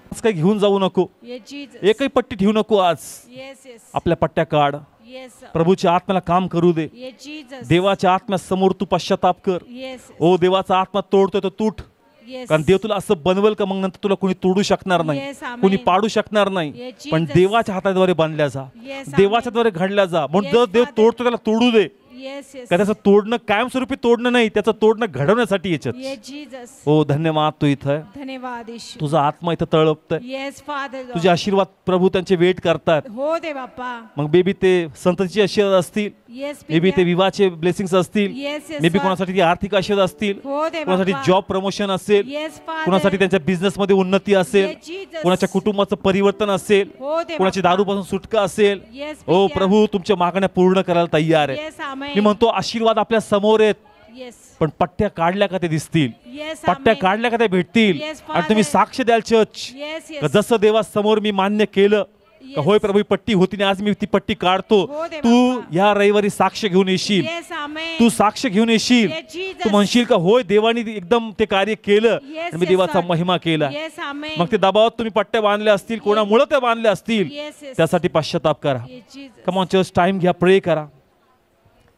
आज काही घेऊन जाऊ नको, Yes, Jesus. एकही पट्टी ठेवू नको. आज Yes, yes. आपल्या पट्ट्या काढ. Yes, sir. प्रभूच्या आत्म्याला काम करू दे. Yes, Jesus. देवाच्या आत्म्यासमोर तू पश्चाताप कर. Yes, yes. ओ देवाचा आत्मा तोडतोय तर तूट. Yes. कारण देव तुला असं बनवेल का मग नंतर तुला कोणी तोडू शकणार नाही, Yes, amen. कोणी पाडू शकणार नाही. Yes, पण Jesus. देवाच्या हाताद्वारे बांधल्या जा, Yes, देवाच्या द्वारे घडल्या जा. म्हणून Yes, जर देव Father. तोडतो त्याला तोडू दे. Yes, yes. का त्याचं तोडणं कायमस्वरूपी तोडणं नाही, त्याचं तोडणं घडवण्यासाठी याच्यात. Yes, Jesus. हो धन्यवाद तू इथं आहे. धन्यवाद येशू. तुझा आत्मा इथं तळपतोय. Yes, Father God. तुझे आशीर्वाद प्रभू त्यांचे वेट करतात. हो दे बाप्पा. मग बेबी ते संततीचे आशीर्वाद असतील, Yes, मे बी ते पित्या. विवाहाचे ब्लेसिंग्स असतील, Yes, yes, may be Father. कोणासाठी ते आर्थिक आशीर्वाद असतील, हो दे कोणासाठी बाप्पा. जॉब प्रमोशन असेल, Yes, Father. कोणासाठी त्यांच्या बिझनेस मध्ये उन्नती असेल, Yes, Jesus. कोणाच्या कुटुंबाचं परिवर्तन असेल, हो दे कोणाची बाप्पा. दारूपासून सुटका असेल. Yes, ओ पित्या. प्रभू तुमच्या मागण्या पूर्ण करायला तयार आहे. Yes, amen. मी म्हणतो आशीर्वाद आपल्या समोर आहेत, Yes. पण पट्ट्या काढल्या का ते दिसतील, Yes, पट्ट्या amen. काढल्या का ते भेटतील. Yes, आणि तुम्ही Father. साक्ष द्याल चर्च, Yes, का yes. जसं देवासमोर मी मान्य केलं का Yes. होय प्रभू ही पट्टी होती आणि आज मी ती पट्टी काढतो. हो दे तू बाप्पा. या रविवारी साक्ष घेऊन येशील. Yes, amen. तू साक्ष घेऊन येशील. Yes, Jesus. तू म्हणशील का होय देवानी एकदम ते कार्य केलं Yes, आणि मी yes, देवाचा Lord. महिमा केला. Yes, amen. मग ते दबावात तुम्ही पट्ट्या बांधल्या असतील, कोणामुळे त्या बांधल्या असतील, Yes, yes. त्यासाठी पश्चाताप करा. Yes, Jesus. Come on church, time घ्या, प्रे करा.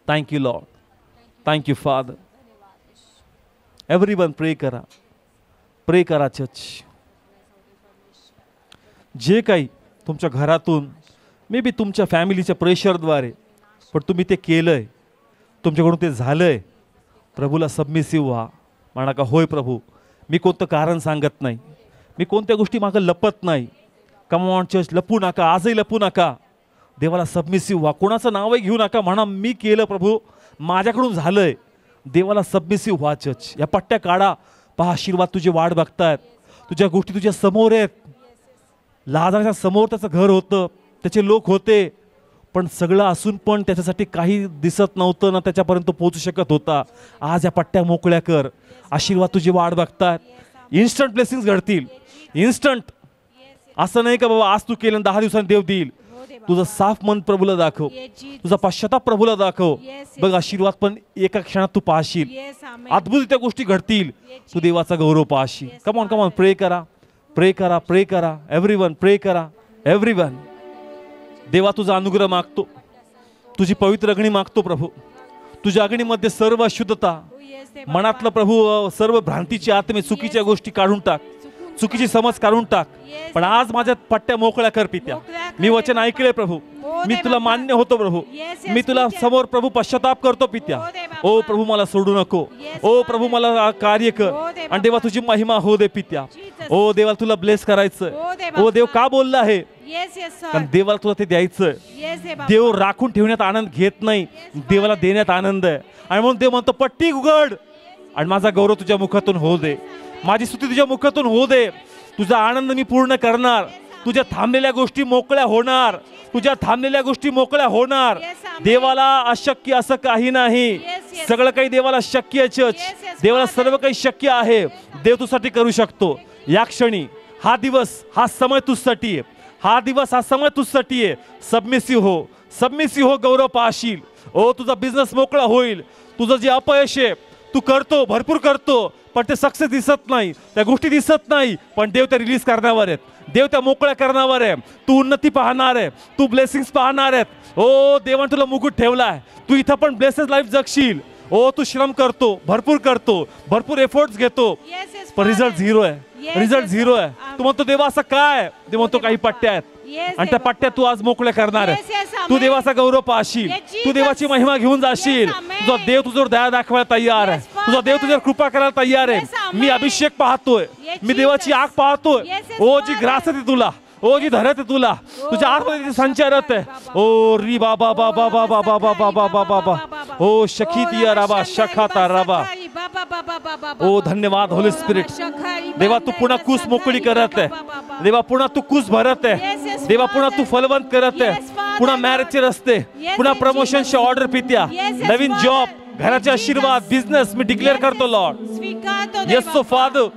Thank you Lord, thank you father. Everyone प्रे करा, प्रे करा चर्च. जे काही तुमच्या घरातून मे बी तुमच्या फॅमिलीच्या प्रेशरद्वारे पण तुम्ही ते केलंय, तुमच्याकडून ते झालंय, प्रभूला सबमिसिव्ह व्हा. म्हणा का होय प्रभू मी कोणतं कारण सांगत नाही, मी कोणत्या गोष्टी मागं लपत नाही. कम ऑन चर्च, लपू नका, आजही लपू नका. देवाला सबमिसिव्ह व्हा, कोणाचं नावही घेऊ नका. म्हणा मी केलं प्रभू, माझ्याकडून झालंय. देवाला सबमिसिव्ह व्हा चर्च. या पट्ट्या काढा. पहा आशीर्वाद तुझे वाट बघतायत, तुझ्या गोष्टी तुझ्या समोर आहेत. लाजाराच्या समोर त्याचं घर होतं, त्याचे लोक होते, पण सगळं असून पण त्याच्यासाठी काही दिसत नव्हतं ना त्याच्यापर्यंत पोहोचू शकत होता. आज या पट्ट्या मोकळ्या कर. आशीर्वाद तुझी वाट बघतात. इन्स्टंट ब्लेसिंग्स घडतील, इन्स्टंट. असं नाही का बाबा आज तू केलं 10 दिवसांनी देव देईल. तुझं साफ मन प्रभूला दाखव, Yes, Jesus. तुझा पश्चाताप प्रभूला दाखव. Yes, yes. बघ आशीर्वाद पण एका क्षणात तू पाहशील. Yes, amen. अद्भुत त्या गोष्टी घडतील. Yes, तू देवाचा गौरव पाहशील. Yes, come on Father. प्रे करा, प्रे करा, प्रे करा. एव्हरीवन प्रे करा, एव्हरीवन. देवा तुझा अनुग्रह मागतो, तुझी पवित्र अग्नी मागतो प्रभू. तुझ्या अग्नीमध्ये सर्व अशुद्धता, Oh, yes, दे मनातलं प्रभू सर्व भ्रांतीची आत्मे, चुकीच्या गोष्टी काढून टाक, चुकीची समज काढून टाक. Yes. पण आज माझ्या पट्ट्या मोकळ्या कर पित्या. मोकळ्या कर मी वचन दे ऐकले प्रभू, हो मी दे तुला बाप्पा. मान्य होतो प्रभू. Yes, yes, मी तुला पित्या. समोर प्रभू पश्चाताप करतो पित्या. हो दे बाप्पा. ओ प्रभू मला सोडू नको. Yes, ओ Father. प्रभू मला कार्य कर. हो दे आणि देवा बाप्पा. तुझी महिमा हो दे पित्या. Jesus. ओ देवा तुला ब्लेस करायचं. हो दे ओ देव बाप्पा. का बोलला आहे, Yes, yes, sir. कारण देवाला तुला ते द्यायचं. Yes, दे बाप्पा. देव राखून ठेवण्यात आनंद घेत नाही, देवाला देण्यात आनंद आहे. आणि म्हणून देव म्हणतो पट्टी उघड आणि माझा गौरव तुझ्या मुखातून होऊ दे, माझी स्तुती तुझ्या मुखातून होऊ दे. तुझा आनंद मी पूर्ण करणार. तुझ्या थांबलेल्या गोष्टी मोकळ्या होणार, तुझ्या थांबलेल्या गोष्टी मोकळ्या होणार. Yes, amen. देवाला अशक्य असं काही नाही. Yes, yes. सगळं काही देवाला शक्य आहे चर्च. Yes, yes, देवाला Father. सर्व काही शक्य आहे. देव तुझ्यासाठी करू शकतो. या क्षणी, हा दिवस, हा समय तुझ्यासाठी आहे. हा दिवस, हा समय तुझ्यासाठी आहे. सबमिसिव्ह हो, सबमिसिव्ह हो, गौरव पाहशील. ओ तुझा बिझनेस मोकळा होईल. तुझं जे अपयश आहे तू करतो, भरपूर करतो, पण ते सक्सेस दिसत नाही, त्या गोष्टी दिसत नाही, पण देव त्या रिलीज करण्यावर आहेत, देव त्या मोकळ्या करण्यावर आहे. तू उन्नती पाहणार आहे, तू ब्लेसिंग्स पाहणार आहेत. ओ देवाने तुला मुकुट ठेवला आहे, तू इथं पण ब्लेसेस लाईफ जगशील. ओ तू श्रम करतो, भरपूर एफर्ट्स घेतो, Yes, yes, पण रिझल्ट Father. झिरो आहे. Yes, result yes, zero Father. आहे. तू म्हणतो देवा असं काय? ते म्हणतो काही पट्ट्या आहेत, Yes, आणि त्या देवा. पट्ट्या तू आज मोकळ्या करणार Yes, आहे. yes, तू amen. देवाचा गौरव पाहशील, Yes, तू Jesus. देवाची महिमा घेऊन जाशील. Yes, amen. तुझा देव तुझ्यावर दया दाखवायला तयार आहे, Yes, Father. तुझा देव तुझ्यावर कृपा करायला तयार आहे. Yes, amen. मी अभिषेक पाहतोय, Yes, मी देवाची Jesus. आग पाहतोय. Yes, yes, ओ जी Father. ग्रास आहे तुला, ओ जी धरत आहे तुला, तुझ्या आतमध्ये संचारत आहे. ओ री बाबा बाबा बाबा बाबा बाबा बाबा बाबा ओ शकीतिया राबा शखाता राबा. ओ धन्यवाद होली स्पिरिट. देवा तू पुन्हा कुस मोकळी करत आहे, देवा पुन्हा तू कुस भरत Yes, आहे, yes, देवा पुन्हा तू Father. फलवंत करत आहे. Yes, Father. पुन्हा मॅरेजचे रस्ते, Yes, पुन्हा yes, प्रमोशनचे Jesus. ऑर्डर पित्या, Yes, yes, नवीन Father. जॉब, घराचे Yes, आशीर्वाद, Jesus. बिझनेस मी डिक्लेअर करतो लॉर्ड. स्वीकारतो येस सो देवा. फादर.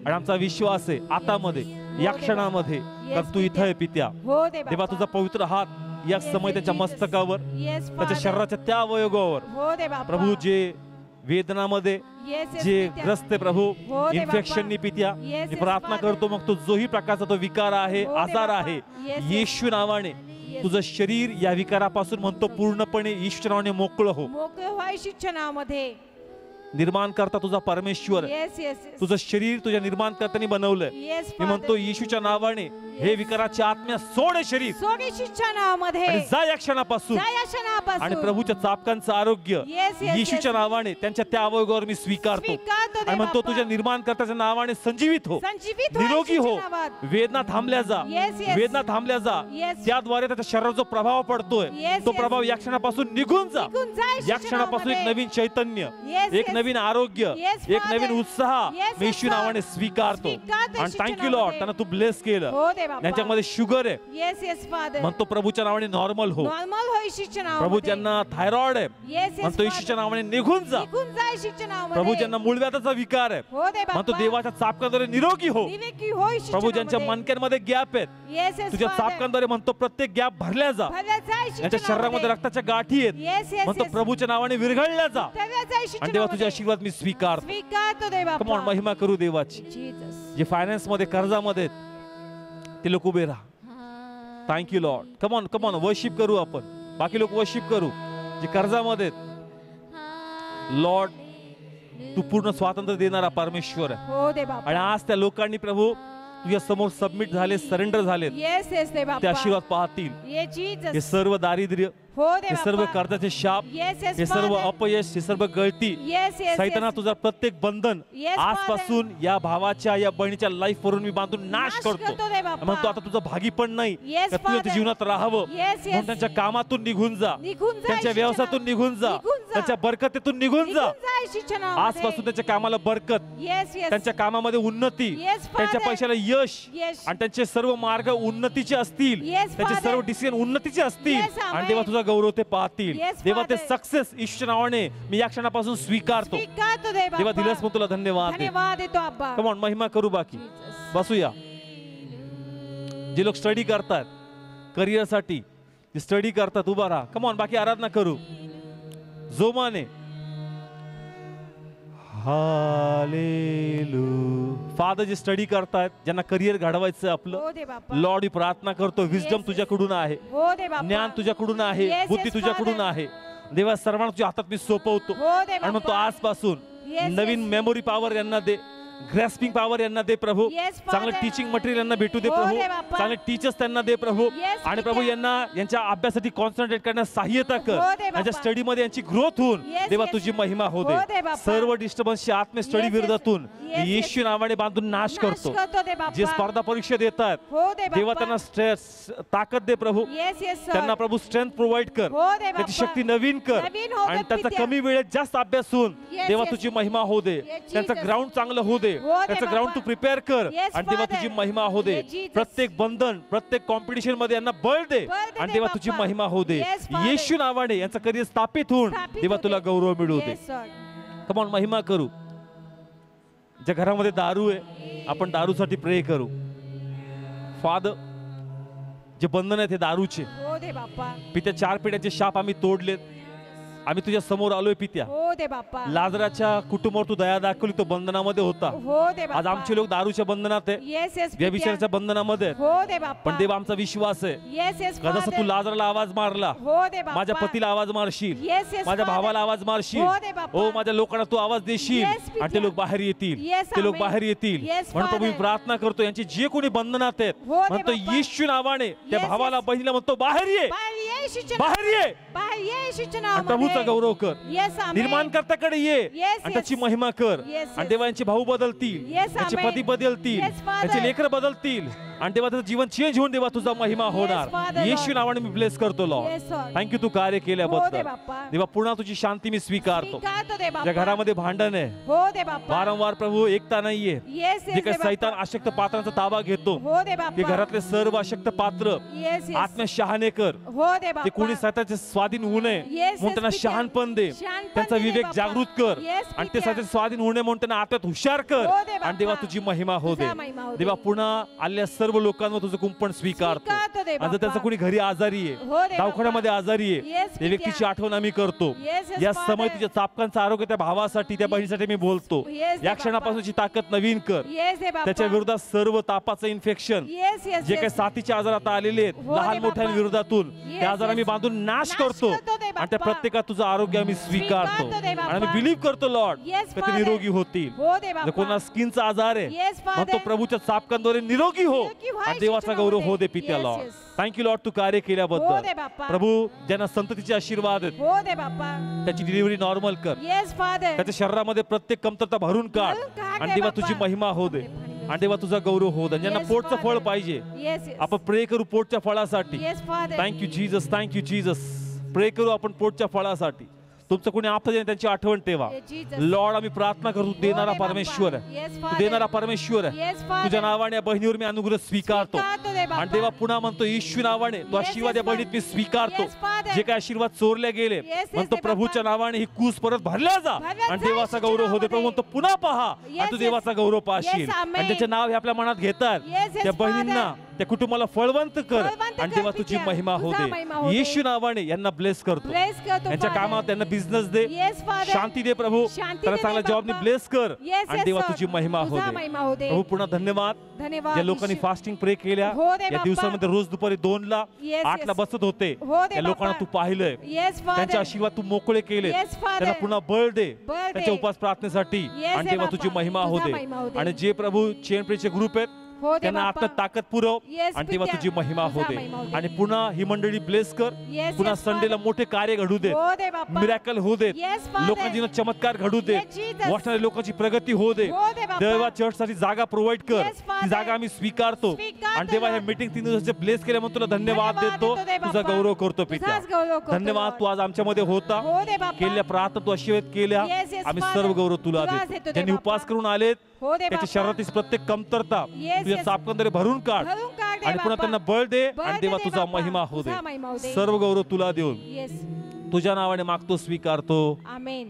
आणि आमचा विश्वास आहे आतामध्ये, या क्षणामध्ये, Yes, तर तू इथं आहे पित्या. हो देवा. देवा तुझा पवित्र हात या Yes, समय yes, त्याच्या Jesus. मस्तकावर, Yes, त्याच्या Father. शरीराच्या त्या अवयवावर हो देवा. प्रभू जे वेदनामध्ये Yes, yes, जे पित्या. ग्रस्त आहे प्रभू हो देवा. इन्फेक्शननी पित्या, Yes, मी yes, प्रार्थना Father. करतो मग तो जोही प्रकारचा तो विकार आहे, हो देवा. आजार आहे, Yes, yes. येशू नावाने Yes. तुझं शरीर या विकारापासून म्हणतो पूर्णपणे येशू नावाने मोकळं हो. मोकळे व्हाय शिक्षणामध्ये. निर्माण करता तुझा परमेश्वर आहे. येस येस तुझं शरीर तुझ्या निर्माणकर्त्याने बनवलंय. येस मी म्हणतो येशूच्या नावाने हे विकाराची आत्म्या सोड हे शरीर सोडी शिक्षणामध्ये. आणि जा या क्षणापासून, जा या क्षणापासून. आणि प्रभूच्या चापकांचं आरोग्य Yes, yes, येशूच्या yes. नावाने त्यांच्या त्या अवयवावर मी स्वीकारतो स्वीकारतो आणि देवा म्हणतो बाप्पा. तुझ्या निर्माणकर्त्याच्या नावाने संजीवित हो, संजीवित व्हा निरोगी हो, येशूच्या नावात. वेदना थांबल्या जा, Yes, yes. वेदना थांबल्या जा. Yes. त्याद्वारे त्याच्या शरीरावर जो प्रभाव पडतोय Yes, तो yes. प्रभाव या क्षणापासून निघून जा. निघून जा या येशूच्या क्षणापासून एक नावामध्ये. नवीन चैतन्य, Yes, एक yes. नवीन आरोग्य, Yes, एक Father. नवीन उत्साह Yes, मी yes, येशू Father. नावाने स्वीकारतो. स्वीकारतो आणि येशूच्या थँक्यू लॉर्ड, नावामध्ये. त्यांना तू ब्लेस केलं. हो दे बाप्पा. त्यांच्यामध्ये शुगर आहे, येस येस फादर. म्हणतो प्रभूच्या नावाने नॉर्मल हो. नॉर्मल हो येशूच्या नावामध्ये. प्रभू ज्यांना थायरॉइड आहे येस येस म्हणतो येशूच्या नावाने निघून जा. निघून जा येशूच्या नावामध्ये. प्रभू ज्यांना मूळव्याधाचा विकार आहे हो दे बाप्पा. म्हणतो देवाच्या चापकांद्वारे निरोगी हो. निरोगी हो येशूच्या प्रभू ज्यांच्या नावामध्ये. मणक्यांमध्ये गॅप आहेत येस येस तुझ्या फादर. चापकांद्वारे म्हणतो प्रत्येक गॅप भरल्या जा. भरल्या जा येशूच्या त्यांच्या शरीरामध्ये नावामध्ये. रक्ताच्या गाठी आहेत येस येस म्हणतो येस. प्रभूच्या नावाने विरघळल्या जा. भरल्या जा येशूच्या आणि देवा तुझे नावामध्ये. आशीर्वाद मी स्वीकारतो. स्वीकारतो दे बाप्पा. कमॉन महिमा करू देवाची. जीसस. जे फायनान्स मध्ये कर्जामध्ये आहेत, ते लोक उभे राहा. Thank you Lord. Come on come on worship करू आपण, बाकी लोक वर्शिप करू. जे कर्जामध्ये आहेत, लॉर्ड तू पूर्ण स्वातंत्र्य देणारा परमेश्वर आहे. हो दे बाप्पा. आणि आज त्या लोकांनी प्रभू तुझ्या समोर सबमिट झाले, सरेंडर झालेत, येस येस दे ते बाप्पा. आशीर्वाद पाहतील. ये जीसस. हे सर्व दारिद्र्य, हो दे हे सर्व बाप्पा. कर्जाचे शाप, येस येस हे सर्व फादर. अपयश, हे सर्व गळती, येस येस सैताना येस. तुझा प्रत्येक बंधन Yes, आजपासून या भावाच्या या बहिणीच्या लाईफ वरून मी बांधून नाश नाश करतो. करतो रे बाप्पा. म्हणतो आता तुझं भागी पण नाही Yes, का तू त्यांच्या Father. जीवनात राहावं. Yes, yes. म्हणून त्यांच्या कामातून निघून जा, निघून जा त्यांच्या येशूच्या व्यवसायातून नावात. निघून जा, निघून जा. त्यांच्या बरकतीतून निघून जा. निघून जा येशूच्या नावामध्ये. आजपासून त्यांच्या कामाला बरकत, येस येस. त्यांच्या कामामध्ये उन्नती, Yes, त्यांच्या Father. पैशाला यश, Yes. आणि त्यांचे सर्व मार्ग उन्नतीचे असतील, Yes, त्यांचे Father. सर्व डिसिजन उन्नतीचे असतील. Yes, Amen. आणि देवा तुझा गौरव ते पाहतील. Yes, देवा ते Father. सक्सेस ईश्वरच्या नावाने मी या क्षणापासून स्वीकारतो. स्वीकारतो दे देवा बाप्पा. दिलंस मग तुला धन्यवाद. धन्यवाद देतो आब्बा. कमॉन महिमा करू. बाकी Jesus. बसूया. जे लोक स्टडी करतात करिअरसाठी, जे स्टडी करतात उभा राहा. कमॉन बाकी आराधना करू जोमाने. हालेलू. फादर जे स्टडी करतायत, ज्यांना करिअर घडवायचं आपलं, हो दे बाप्पा. लॉर्ड प्रार्थना करतो विजडम Yes. तुझ्याकडून आहे, हो दे बाप्पा. ज्ञान तुझ्याकडून आहे, Yes, बुद्धी yes, तुझ्याकडून Father. आहे. देवा सर्वांना तुझ्या हातात मी सोपवतो हो दे आणि म्हणतो बाप्पा. आजपासून Yes, नवीन yes. मेमोरी पॉवर यांना दे, ग्रॅस्पिंग पॉवर यांना दे प्रभू. Yes, Father. चांगलं टीचिंग मटेरियल यांना भेटू दे हो प्रभू. दे बाप्पा. चांगले टीचर्स त्यांना दे प्रभू. Yes, आणि प्रभू पित्या. यांना यांच्या अभ्यासासाठी कॉन्सन्ट्रेट करण्यास सहाय्यता कर. हो दे बाप्पा. यांच्या स्टडी मध्ये यांची ग्रोथ होऊन Yes, देवा yes. तुझी महिमा हो हो दे दे. बाप्पा. सर्व डिस्टर्बन्सची आत्मे study Yes, yes. विरोधातून Yes, yes. येशू नावाने बांधून नाश नाश करतो. करतो दे बाप्पा. जे स्पर्धा परीक्षा देतात हो दे देवा बाप्पा. त्यांना स्ट्रेस ताकद दे प्रभू. Yes yes sir. त्यांना प्रभू स्ट्रेंथ प्रोव्हाइड कर, हो दे त्याची बाप्पा. शक्ती नवीन कर. नवीन हो दे आणि त्यांचा पित्या. कमी वेळेत जास्त अभ्यास होऊन Yes, देवा yes. तुझी महिमा हो दे. Yes, त्यांचं Jesus. ग्राउंड चांगलं हो दे, हो दे त्याचं ग्राउंड बाप्पा. तू प्रिपेअर कर. Yes, आणि देवा Father. तुझी महिमा हो दे. Yes, Jesus. प्रत्येक बंधन, प्रत्येक कॉम्पिटिशन मध्ये यांना बळ दे. बळ दे आणि दे देवा तुझी बाप्पा. महिमा हो दे. Yes, Father. येशू नावाने यांचं करिअर स्थापित होऊन स्थापित देवा हो तुला दे. गौरव मिळू दे. Yes, sir. कमॉन महिमा करू. ज्या घरामध्ये दारू आहे आपण दारूसाठी प्रे करू. फादर जे बंधन आहेत हे दारूचे हो दे बाप्पा. पित्या 4 पिढ्यांचे शाप आम्ही तोडलेत. आम्ही तुझ्या समोर आलोय पित्या. हो दे बाप्पा. लाजराच्या कुटुंबावर तू दया दाखवली, तो बंधनामध्ये होता. हो दे बाप्पा. आज आमचे लोक दारूच्या बंधनात आहे, येस येस व्यभिचाराच्या बंधनामध्ये आहेत. हो दे बाप्पा. पण देव आमचा विश्वास आहे येस येस का जसं तू लाजराला आवाज मारला, हो दे बाप्पा. माझ्या पतीला आवाज मारशील, येस येस माझ्या भावाला आवाज मारशील, हो दे बाप्पा. ओ माझ्या लोकांना तू आवाज देशील Yes, पित्या. आणि ते लोक बाहेर येतील. Yes, ते लोक amen. बाहेर येतील. Yes, म्हणून प्रभू मी Father. प्रार्थना करतो यांची जे कोणी बंधनात आहेत हो दे म्हणतो बाप्पा. येशू नावाने त्या Yes, भावाला yes. बहिणीला म्हणतो बाहेर ये, बाहेर ये येशूच्या बाहेर ये बाहेर ये येशूच्या आणि नावामध्ये. प्रभूचा गौरव कर. येस आमेन. निर्माणकर्त्याकडे ये Yes, आणि त्याची yes. महिमा कर. Yes, आणि yes. देवा यांचे भाऊ बदलतील, Yes, यांचे amen. पती बदलतील, Yes, Father. यांचे लेकर बदलतील आणि देवा त्याचं जीवन चेंज होऊन देवा तुझा महिमा होणार. Father, येशू Lord. नावाने मी ब्लेस करतो लॉर्ड. Yes, Lord. थँक्यू तू कार्य हो दे केल्याबद्दल. बाप्पा. देवा पुन्हा तुझी शांती मी स्वीकारतो. स्वीकारतो दे बाप्पा. ज्या घरामध्ये भांडण आहे, हो दे बाप्पा. वारंवार प्रभू एकता नाहीये, येस जे येस काही दे सैतान बाप्पा. अशक्त पात्रांचा ताबा घेतो, हो दे ते बाप्पा. घरातले सर्व अशक्त पात्र येस येस आत्म्या शहाणे कर. हो दे बाप्पा. ते कोणी सैताचे स्वाधीन होऊ नये Yes, म्हणून त्यांना yes, शहाणपण दे, शहाणपण त्यांचा दे रे विवेक बाप्पा. जागृत कर Yes, आणि ते पित्या. सैताचे स्वाधीन होऊ नये म्हणून त्यांना आत्म्यात हुशार कर. हो दे बाप्पा. आणि देवा तुझी महिमा हो दे. तुझा महिमा हो दे. देवा पुन्हा आलेल्या सर्व लोकांवर तुझं कुंपण स्वीकारतो. स्वीकारतो दे आणि जर बाप्पा. त्याचं कोणी घरी आजारी हो आहे, दे दवाखान्यामध्ये आजारी Yes, आहे, त्या पित्या. व्यक्तीची आठवण आम्ही करतो. Yes, yes, या Father. समय तुझ्या चापकांचं आरोग्य त्या भावासाठी त्या बहिणीसाठी मी बोलतो. Yes, या दे क्षणापासूनची ताकद नवीन कर. येस दे बाप्पा. त्याच्या विरोधात सर्व तापाचं इन्फेक्शन, येस येस जे काही येस. साथीचे आजार आता आलेले आहेत हो लहान रे मोठ्या बाप्पा. विरोधातून Yes, त्या आजार आम्ही yes. बांधून नाश नाश करतो करतो ते आणि त्या बाप्पा. प्रत्येकात तुझं आरोग्य आम्ही स्वीकारतो स्वीकारतो ते बाप्पा. आणि आम्ही बिलीव्ह करतो लॉर्ड Yes, की ते Father. निरोगी होतील. हो दे जर बाप्पा. कोणाला स्किनचा आजार आहे Yes, Father. म्हणतो प्रभूच्या चापकांद्वारे निरोगी हो निरोगी व्हा आणि देवाचा येशूच्या गौरव हो नावामध्ये. दे पित्या Yes, lord. yes. Thank you lord तू कार्य हो दे केल्याबद्दल. बाप्पा. प्रभू ज्यांना संततीचे आशीर्वाद आहेत हो दे बाप्पा. त्याची डिलिव्हरी नॉर्मल कर. Yes father. त्याच्या शरीरामध्ये प्रत्येक कमतरता भरून काढ भरून काढ आणि रे देवा बाप्पा. तुझी महिमा हो दे आणि देवा तुझा गौरव हो दे. ज्यांना Yes, पोटचं फळ Father. पाहिजे येस येस. आपण प्रे करू पोटच्या फळासाठी. Yes father. Thank you Jesus, thank you Jesus. Pray करू आपण पोटच्या फळासाठी. तुमचं कोणी आपलं आहे त्यांची आठवण ठेवा. Yes, Jesus. लॉर्ड आम्ही प्रार्थना करू, तू देणारा हो रे परमेश्वर बाप्पा. आहे, Yes, तू Father. देणारा परमेश्वर आहे. Yes, Father. तुझ्या नावाने या बहिणीवर मी अनुग्रह स्वीकारतो स्वीकारतो रे बाप्पा. आणि देवा पुन्हा म्हणतो येशू नावाने तो Yes, आशीर्वाद yes, या बहिणीत मी स्वीकारतो. Yes, Father. जे काही आशीर्वाद चोरले गेले Yes, yes, म्हणतो रे प्रभूच्या बाप्पा. नावाने ही कूस परत भरल्या जा भरल्या आणि जा देवाचा येशूच्या गौरव होते. प्रभू नावाने. म्हणतो पुन्हा पहा आणि Yes, तू yes. देवाचा गौरव पाहशील. Yes, amen. आणि त्याचे नाव हे आपल्या मनात घेतात Yes, yes, त्या बहिणींना Father. त्या कुटुंबाला फळवंत कर फळवंत आणि कर, देवा तुझी पित्या. महिमा हो तुझा दे. महिमा हो दे. येशू नावाने यांना ब्लेस करतो. Bless करतो, यांच्या Father. कामात त्यांना बिझनेस दे, Yes, Father. शांती दे प्रभू, शांती त्याला दे चांगल्या रे जॉबनी बाप्पा. ब्लेस कर Yes, आणि yes, देवा Lord. तुझी महिमा हो तुझा दे. महिमा हो दे. प्रभू पुन्हा धन्यवाद. धन्यवाद ज्या लोकांनी येशू. फास्टिंग प्रे केल्या हो दे या बाप्पा. दिवसामध्ये रोज दुपारी 2ला Yes, 8ला yes. बसत होते हो दे त्या लोकांना बाप्पा. तू पाहिलंय. Yes, Father. त्यांचे आशीर्वाद तू मोकळे केले. Yes, Father. त्यांना पुन्हा बळ दे बळ दे. त्यांच्या उपास प्रार्थनेसाठी Yes, आणि हे देवा बाप्पा. तुझी महिमा हो तुझा दे. महिमा हो दे. आणि जे प्रभू चेन प्रेचे ग्रुप आहेत हो दे त्यांना बाप्पा. आता ताकद पुरव Yes, आणि देवा पित्या. तुझी महिमा हो तुझा दे. महिमा हो दे. आणि पुन्हा ही मंडळी ब्लेस कर. Yes, पुन्हा yes, संडेला Father. मोठे कार्य घडू दे, हो दे बाप्पा. मिरॅकल होऊ देत, Yes, Father. लोकांची जीवनात चमत्कार घडू देत, Yes, Jesus. वाचणाऱ्या लोकांची प्रगती होऊ दे. हो दे बाप्पा. देवा चर्चसाठी जागा प्रोव्हाइड कर. Yes, Father. ती जागा आम्ही स्वीकारतो स्वीकारतो, आणि देवा ह्या Lord. मीटिंग 3 दिवसाचे ब्लेस केल्या म्हणून तुला धन्यवाद धन्यवाद देतो. देतो दे तुझा बाप्पा. गौरव करतो पित्या. तुझाच गौरव करतो, धन्यवाद Lord. तू आज आमच्यामध्ये होता. हो दे बाप्पा. केलेल्या प्रार्थना तू आशीर्वाद केल्या. Yes, yes, आम्ही Father. सर्व गौरव तुला तुलाच देतो. देतो दे ज्यांनी बाप्पा. उपवास करून आलेत हो दे त्याच्या बाप्पा. शरीरातील प्रत्येक कमतरता Yes, तुझ्या yes. चापकांद्वारे भरून काढ भरून काढ दे आणि पुन्हा बाप्पा. त्यांना बळ दे बळ आणि दे देवा दे तुझा बाप्पा. महिमा हो तुझा महिमा हो दे. दे. सर्व गौरव तुला देऊन येस. तुझ्या नावाने मागतो, स्वीकारतो. आमेन.